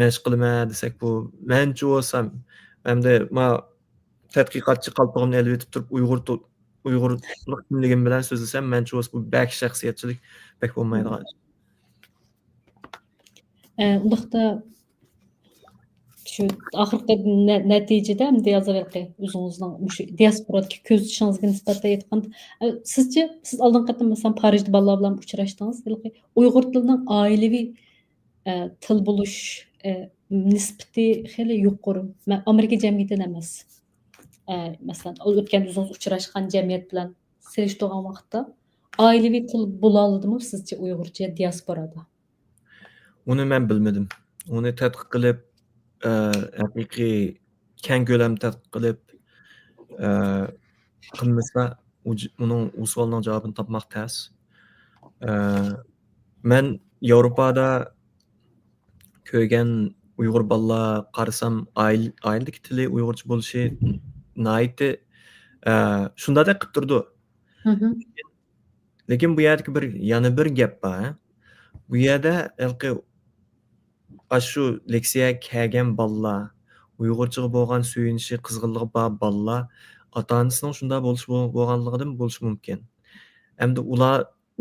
mashq qilma desak, bu menchi bo'lsam, hamda men tadqiqotchi qalpog'imni elib etib turib Uyg'urlik kimligim bilan so'zlasam, menchi bo'lsa bu bak shaxsiyatchilik bak bo'lmaydigan. Undaqda shu oxirgi natijada endi yozaverdi o'zingizning o'sha diasporadagi ko'z ishingizga nisbatan aytganda, sizcha siz oldin qatam masalan Parijda bolalar bilan uchrashdingiz, Uyg'ur tilining oilaviy til bo'lish nisbati xeli yuqori. Amerika jamiyatida emas. Masalan, o'tgan o'zingiz uchrashgan jamiyat bilan selishtirgan vaqtda oilaviy til bo'la oladimi sizcha Uyg'urcha diasporada? Uni men bilmadim. Uni tadqiq qilib, haqiqiy keng ko'lam tadqiq qilib, qilmasa uning savolning javobini topmoq tez. Men Yevropada ko'rgan Uyg'ur bolalar qarasam, oiladagi tili Uyg'urcha bo'lishi nihoyat shundadek qilib turdi. Lekin bu yerda yana bir gap bor. Bu yerda shu leksiyaga kelgan bolalar, Uyg'urchaga bo'lgan suyunishi, qizg'inligi bor bolalar ota-onasining shunday bo'lganligidan bo'lishi mumkin. Hamda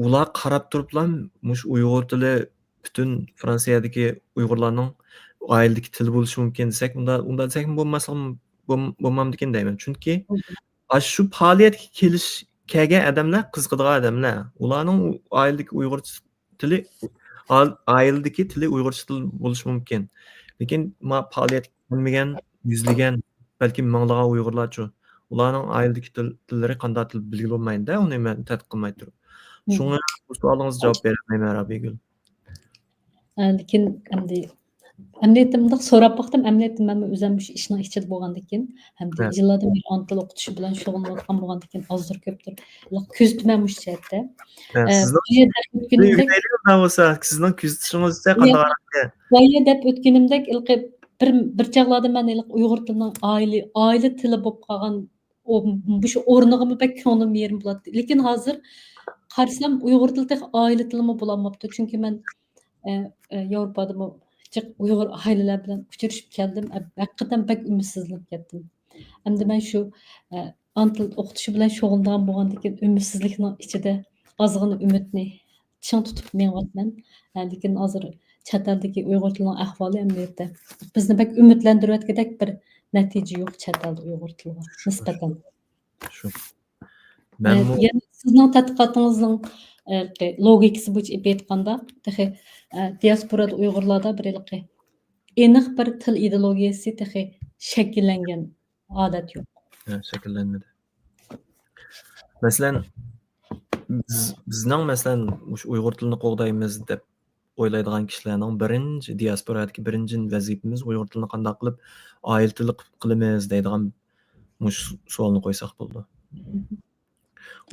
ular qarab turiblar, mush Uyg'ur tili butun Fransiyadagi Uyg'urlarning oiladagi tili bo'lishi mumkin desak, unda desak bo'lmamdikin deyman. Chunki shu faoliyatga kelgan odamlar qiziqadigan odamlar. Ularning oiladagi Uyg'ur tili Uyg'urcha til bo'lishi mumkin. Lekin faoliyatga kelmagan, yuzlagan, balki minglagan Uyg'urlar-chu. Ularning oiladagi tillari qanday til bilgili bo'lmaydi-da, uni men tadqiq qilmay turib. Shunga bu savolingizga javob bera olmayman, Rabigul. Lekin emniyetde mundaq so'rab baxtım, emniyetde men o'zim shu ishning ichida bo'lgandan keyin hamda yillardan beri ona tili o'qitish bilan shug'ullanayotgan bo'lgandan keyin ozdir ko'pdir kuzatman mush jihatda. Sizning kuzatishingiz qanday? Voya deb o'tganimdek bir chaqlarda men Uyg'ur tilining oila tili bo'lib qolgan shu o'rniga bek ko'nglim yerim bo'ladi. Lekin hozir Qarasam Uyg'ur tilida oila tilimi bo'lolmabdi. Chunki men Yevropadami jiq Uyg'ur aileler bilan uchrashib keldim. Haqiqatan bak ümidsizlanib ketdim. Endi men shu ana til o'qitishi bilan shug'ullangan bo'lgandan keyin ümidsizlikning ichida ozgina umidni ching tutib menyapman. Lekin hozir chet eldagi Uyg'ur tilining ahvoli amaliyotda bizni bak umidlantirayotgandek bir natija yo'q chet elda Uyg'ur tiliga nisbatan. Shu. Men bu Yani sizning tadqiqotingizning logikasi bo'yicha aytganda, diasporada Uyg'urlarda bir aniq bir til ideologiyasi shakllangan odat yo'q. shakllanmadi. Masalan, bizning masalan o'sha Uyg'ur tilini qo'g'daymiz deb o'ylaydigan kishilarning birinchi diasporadagi birinchi vazifamiz Uyg'ur tilini qanday qilib oila tili qilamiz deydigan mush savolni qo'ysak bo'ldi.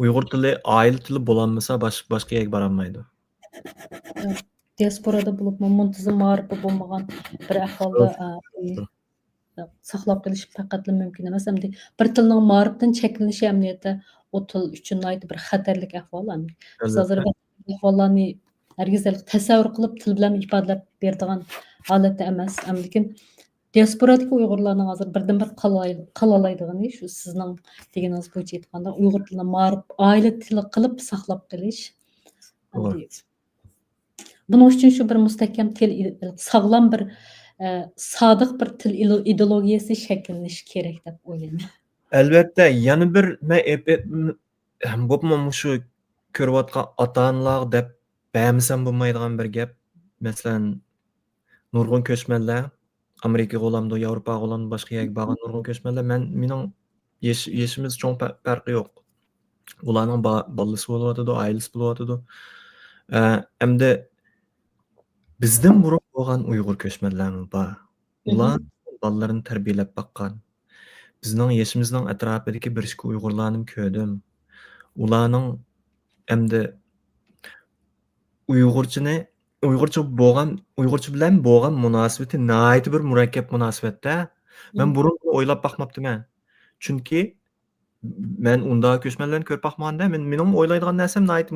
Uyg'ur tili oila tili bo'lolmasa boshqa yerga borolmaydi. Diasporada bo'lib muntazam ma'rifi bo'lmagan bir ahvolda saqlab qolish faqatla mumkin emas. Hamda bir tilning ma'rifdan cheklanishi amaliyotda o til uchun bir xatarlik ahvol. Biz hozir ahvollarni hargiz tasavvur qilib til bilan ifodalab beradigan holatda emas. Lekin diasporadagi Uyg'urlarning hozir birdan bir qalalaydigani shu sizning deganingiz bo'yicha aytganda Uyg'ur tilini ma'rif oila tili qilib saqlab qolish. Buning uchun shu bir mustahkam til sog'lom bir sodiq bir til ideologiyasi shakllanishi kerak deb o'ylayman. Albatta, yana bir men shu ko'rayotgan ota-onalar deb bamisam bo'lmaydigan bir gap. Masalan, nurg'un ko'chmanlar Amerikaga olamdi, Yevropaga olamdi, boshqa yerga borgan nurg'un ko'chmanlar mening yeshimiz cho'ng farqi yo'q. Ularning bolasi bo'lyotidi, oilasi bo'lyotidi. Endi bizdan burun bo'lgan Uyg'ur ko'chmanlarimiz bor. Ular bolalarini tarbiyalab boqqan. Bizning yeshimizning atrofidagi bir ishki Uyg'urlarni ko'rdim. Ularning endi Uyg'urcha bilan bo'lgan munosabati nihoyat bir murakkab munosabatda. Men burun o'ylab boqmabdiman. Chunki men unda ko'chmanlarni ko'rib boqmaganda mening o'ylaydigan narsam nihoyat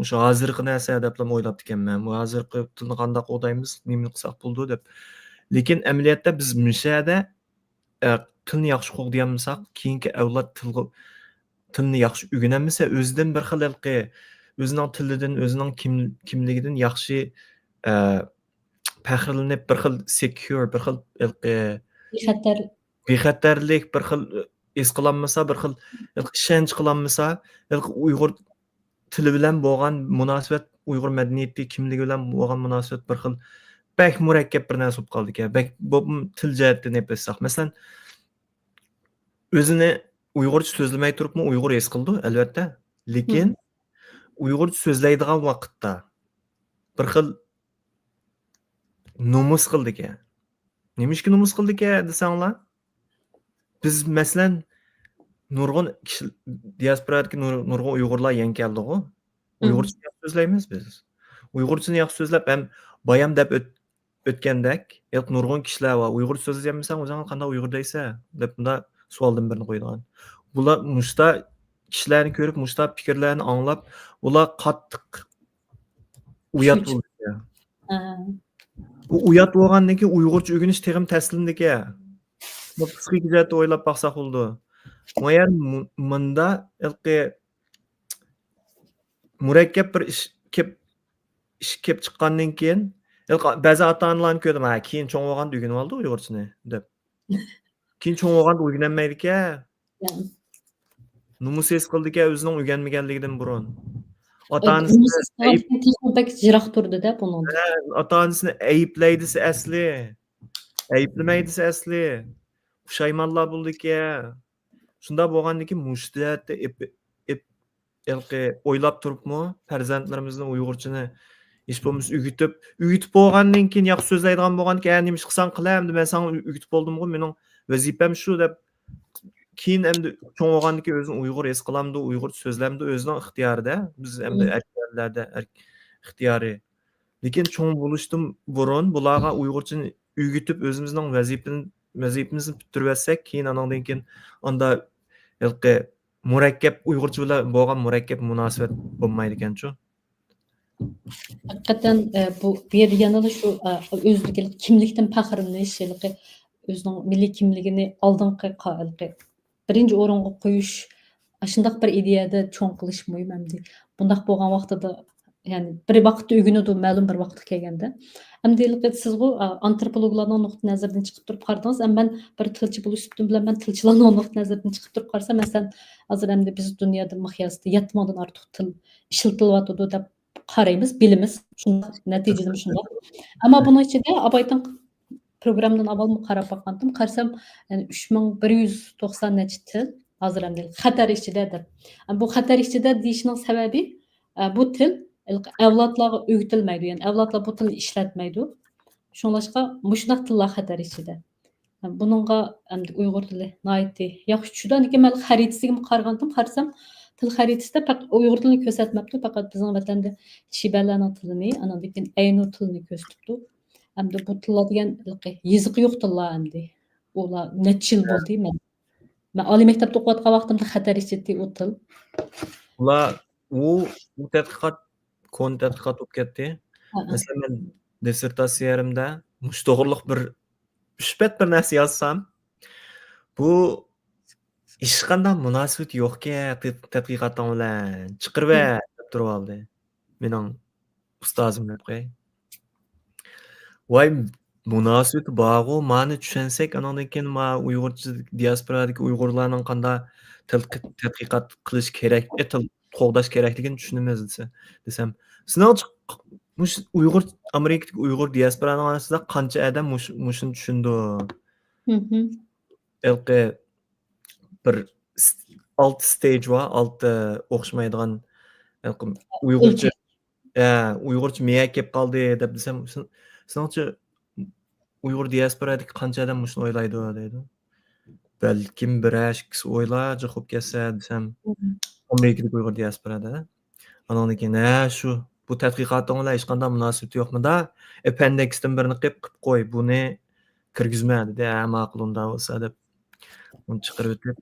shu hozirgi narsa deb o'ylab ekanman. Hozirgi tilni qanday qo'daymiz, nima qilsak bo'ldi deb. Lekin amaliyotda biz mishada tilni yaxshi qo'g'dayanmisak, keyingi avlod tilni yaxshi o'rganamasa, o'zidan bir xil o'zining tilidan, o'zining kimligidan yaxshi faxrlanib, bir xil secure, bir xil bexatarlik, bir xil es qilolmasa, bir xil ishonch qilolmasa, Uyg'ur tili bilan bo'lgan munosabat, Uyg'ur madaniyati kimligi bilan bo'lgan munosabat bir xil bak murakkab bir narsa bo'lib qoldi ekan. Bu til jihatdan aytsak, masalan, o'zini Uyg'urcha so'zlamay turibmi, Uyg'ur es qildi, albatta. Lekin Uyg'urcha so'zlaydigan vaqtda bir xil nomus qildi ekan. Nimishki nomus qildi ekan desanglar? Biz masalan nurg'un diasporadagi nurg'un Uyg'urlar yangi keldi-ku. Uyg'urcha so'zlaymiz biz. Uyg'urchani yaxshi so'zlab ham bayam deb o'tgandek, nurg'un kishilar va Uyg'urcha so'zlayapsan, o'zing qanday Uyg'ur deysan deb bunda savoldan birini qo'ygan. Bular mushta kishilarni ko'rib, mushta fikrlarni anglab, ular qattiq uyat bo'ldi. Bu uyat bo'lgandan keyin Uyg'urcha o'rganish tegim taslimdi ekan. Bu psixik jihatdan o'ylab baqsaq bo'ldi. Mo'yar munda murakkab bir ish kelib chiqqandan keyin ba'zi ota-onalarni ko'rdim, keyin cho'ng bo'lganda o'rganib oldi Uyg'urchani deb. Keyin cho'ng bo'lganda o'rganolmaydi ekan. Nomus es qildi ekan o'zining o'rganmaganligidan burun. Jiroq turdi-da bundan. Ota-onasini ayiblaydisi asli. Ayblamaydi asli. Pushaymonlar bo'ldi ekan. Shunda bo'lgandan keyin mushtatda o'ylab turibmi, farzandlarimizni Uyg'urchani hech bo'lmasa o'gitib bo'lgandan keyin yaxshi so'zlaydigan bo'lgandan keyin nima ish qilsang qilaman deb men sana o'gitib bo'ldim-ku, mening vazifam shu deb keyin endi cho'ng bo'lgandan keyin o'zini Uyg'ur es qilamdi, Uyg'ur so'zlamdi, o'zining ixtiyorida. Biz endi erkaklarda ixtiyoriy. Lekin cho'ng bo'lishdan burun bularga Uyg'urchani o'gitib o'zimizning vazifamizni bitirib olsak, keyin andan keyin onda murakkab Uyg'urcha bilan bo'lgan murakkab munosabat bo'lmaydi ekan-chu. Haqiqatan bu yer yanada shu o'zligi kimlikdan faxrlanish, o'zining milliy kimligini oldingi birinchi o'ringa qo'yish, shundoq bir ideyada cho'ng qilish muhim hamdi. Bundaq bo'lgan vaqtida, ya'ni bir vaqtda o'ginadi, ma'lum bir vaqtga kelganda. Hamda siz bu antropologlarning nuqtai nazaridan chiqib turib qaradingiz, men bir tilchi bo'lish üstün bilan men tilchilarning nuqtai nazaridan chiqib turib qarsam, masalan, hozir hamda biz dunyoda miqyosida 7 mingdan ortiq til ishlatilyotir deb qaraymiz, bilimiz. Shunday natijada shunday. Ammo buning ichida Abaytın programdan avval qarab baqandim. Qarsam, yani 3190 necha til hozir ham xatar ichida deb. Bu xatar ichida deyishning sababi bu til avlodlarga o'rgatilmaydi, ya'ni avlodlar bu tilni ishlatmaydi. Shunlashqa mushunaq tillar xatar ichida. Buningga endi Uyg'ur tili noiti yaxshi tushdi. Lekin men xaritasiga qaragandim, qarsam til xaritasida faqat Uyg'ur tilini ko'rsatmabdi, faqat bizning vatanda Shibalarning tilini, andan keyin Aynu tilini ko'rsatibdi. Hamda bu tillar degan yeziqi yo'q tillar hamdi. Ular necha yil bo'ldi men oliy maktabda o'qiyotgan vaqtimda xatar ichida u til. Ular u tadqiqot tadqiqot bo'lib ketdi. Masalan, men dissertatsiyarimda mush to'g'riliq bir shubhat bir narsa yozsam, bu hech qanday munosabat yo'q-ku tadqiqotim bilan chiqirib deb turib oldi. Mening ustozim deb qo'y. Voy, munosabati bor-ku, ma'ni tushunsak, andan keyin Uyg'urcha diasporadagi Uyg'urlarning qanday tadqiqot qilish kerak, til qo'g'dash kerakligini tushunamiz desam, sinovchi mush Uyg'ur Amerikadagi Uyg'ur diasporaning orasida qancha odam mushuni tushundi. Bir 6 stage va 6 o'xshamaydigan Uyg'urcha Uyg'urcha miya kelib qoldi deb desam, sinovchi Uyg'ur diasporadagi qancha odam mushuni o'ylaydi deydi. Balkim biror ikkisi o'ylar, qo'yib ketsa desam, Amerikadagi Uyg'ur diasporada. Andan keyin shu bu tadqiqotning bilan hech qanday munosabati yo'qmi-da? Appendixdan birini qilib qo'y, buni kirgizma dedi. Ma'qul unda bo'lsa deb uni chiqarib o'tib.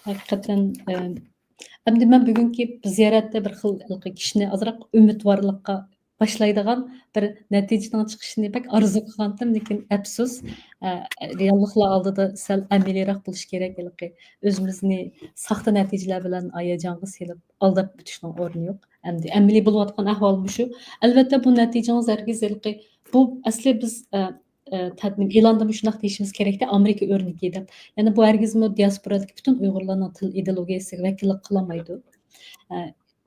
Haqiqatan endi men bugungi ziyoratda bir xil kishini ozroq umidvorlikqa boshlaydigan bir natijadan chiqishini pek orzu qilgandim, lekin afsus, realliklar oldida sal amaliyroq bo'lish kerak. O'zimizni saxta natijalar bilan hayajonga selib aldab o'tishning o'rni yo'q. Endi amaliy bo'layotgan ahvol shu. Albatta bu natijangiz hargiz bu asli biz e'londa shunday deyishimiz kerakda, Amerika o'rnigi deb. Ya'ni bu hargizmi diasporadagi butun Uyg'urlarning til ideologiyasiga vakillik qilmaydi.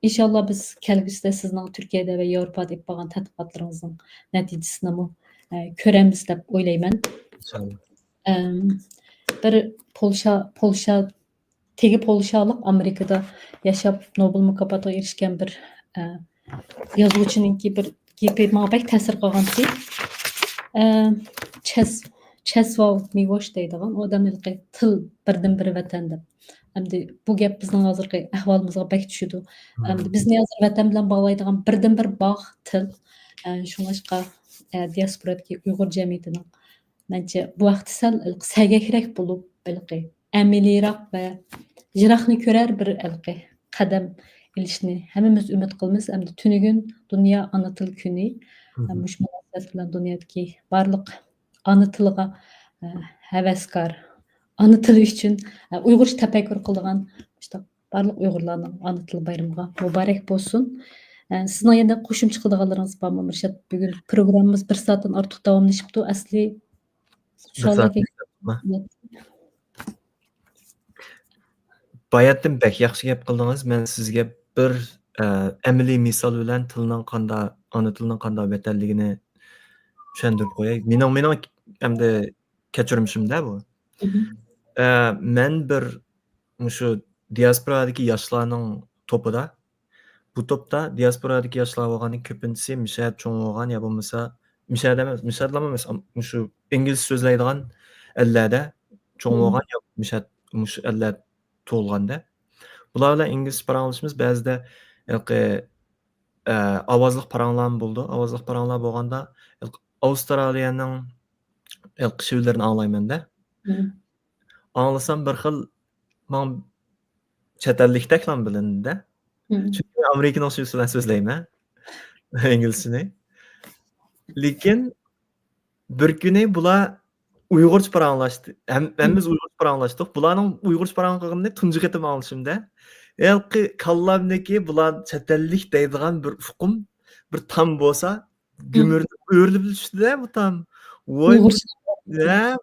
İnşallah biz kelgusida sizning Turkiyada va Yevropada deb bo'lgan tadqiqotlaringizning natijasini ko'ramiz deb o'ylayman. İnşallah. Bir Polshalik Amerikada yashab Nobel mukofotiga erishgan bir yozuvchininki bir gapi menga bek ta'sir qilganki, Czesław Miłosz deydigan odamning til birdan-bir vatan deb. Endi bu gap bizning hozirgi ahvolimizga bek tushdi. Endi bizni hozir vatan bilan bog'laydigan birdan-bir bog' til. Shuningdek, diasporadagi Uyg'ur jamiyatining mencha bu vaqt sal sagakrak bo'lib, amaliyroq va yiroqni ko'rar bir qadam ilishni hammamiz umid qilamiz. Endi tunugun dunyo ona til kuni. Mush munosabat bilan dunyodagi barliq ona tiliga havaskor, ana tili uchun Uyg'urcha tafakkur qilgan barliq Uyg'urlarning ana tili bayramiga muborak bo'lsin. Sizning yana qo'shimcha qiladiganlaringiz bormi, Mirshad? Bugun programmamiz 1 soatdan ortiq davomlashibdi. Asli savollarga Bayatdan bek yaxshi gap qildingiz. Men sizga bir amaliy misol bilan tilning qanday, ana tilining qanday vatanligini tushuntirib qo'yay. Mening endi kechirishimda bu. Men bir shu diasporadagi yoshlarning topida, bu topda diasporadagi yoshlar bo'lganning ko'pinchisi Mishad cho'ng bo'lgan, yo bo'lmasa Mishad emas, Mishadlar emas, shu ingliz so'zlaydigan ellarda cho'ng bo'lgan, yo Mishad mush ellar tug'ilganda. Bular bilan ingliz paranglashimiz ba'zida ovozliq paranglar bo'ldi. Ovozliq paranglar bo'lganda Avstraliyaning shivlarini anglayman-da. Anglasam bir xil maň chet ellikdeklam bilindi-de. Hı. Çünki Amerikanyň oşusy bilen sözleýän, inglissini. Lekin bir güni bular Uygurça paranlaşdy. Hemmimiz Uygurça paranlaşdyk. Bularnyň Uygurça paranlygyny tunjy getim alşymda. Elki kallamdaki bular chet ellik deýdigan bir ukum, bir tam bolsa, gümürde öýrülüp düşdi-de bu tam. Woy, Uygurça. ya,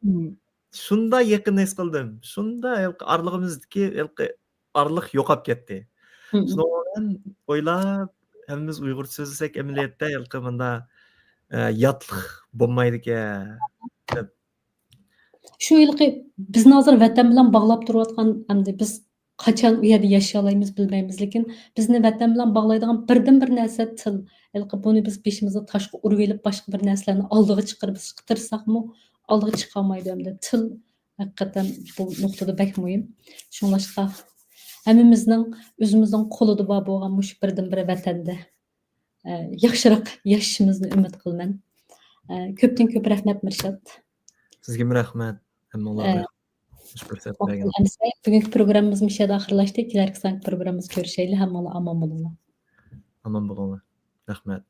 şunda ýakyn his kıldım. Şunda elki arlygymyzdaki elki arlyk ýokap ketdi. Hı hı. Şonuň bilen oýlap, hemmimiz Uygurça sözlesek emeliýetde elki munda ýatlyk bolmaýdyken dep. Şu ýylky bizni hazır vatan bilen baglap durýatgan, hamda biz kaçan u ýerde ýaşaýalaymyz bilmeýmiz, lekin bizni vatan bilen baglaýdygan birden-bir näse til. Elki buny biz beşimizde taşga urup elip başga bir näselerni aldyga çykyryp çykyrsakmy aldyga çykamaydy hamda til hakykatan bu noktada bek muhim. Şoňlaşqa hemmimizning özümizden koluda bar bolgan muş birden-bir vatanda ýaxşyrak ýaşaşymyzyny ümit kılman. Köpden köp rahmet Mirşat. Sizge rahmet. Hemmeňlarga hoş pursat bergen. Bugünkü programmamyz meşede ahyrlaşdy. Kilerki sanky programmamyz görüşeýli. Hammalar aman bolunlar. Aman bolunlar. Rahmet.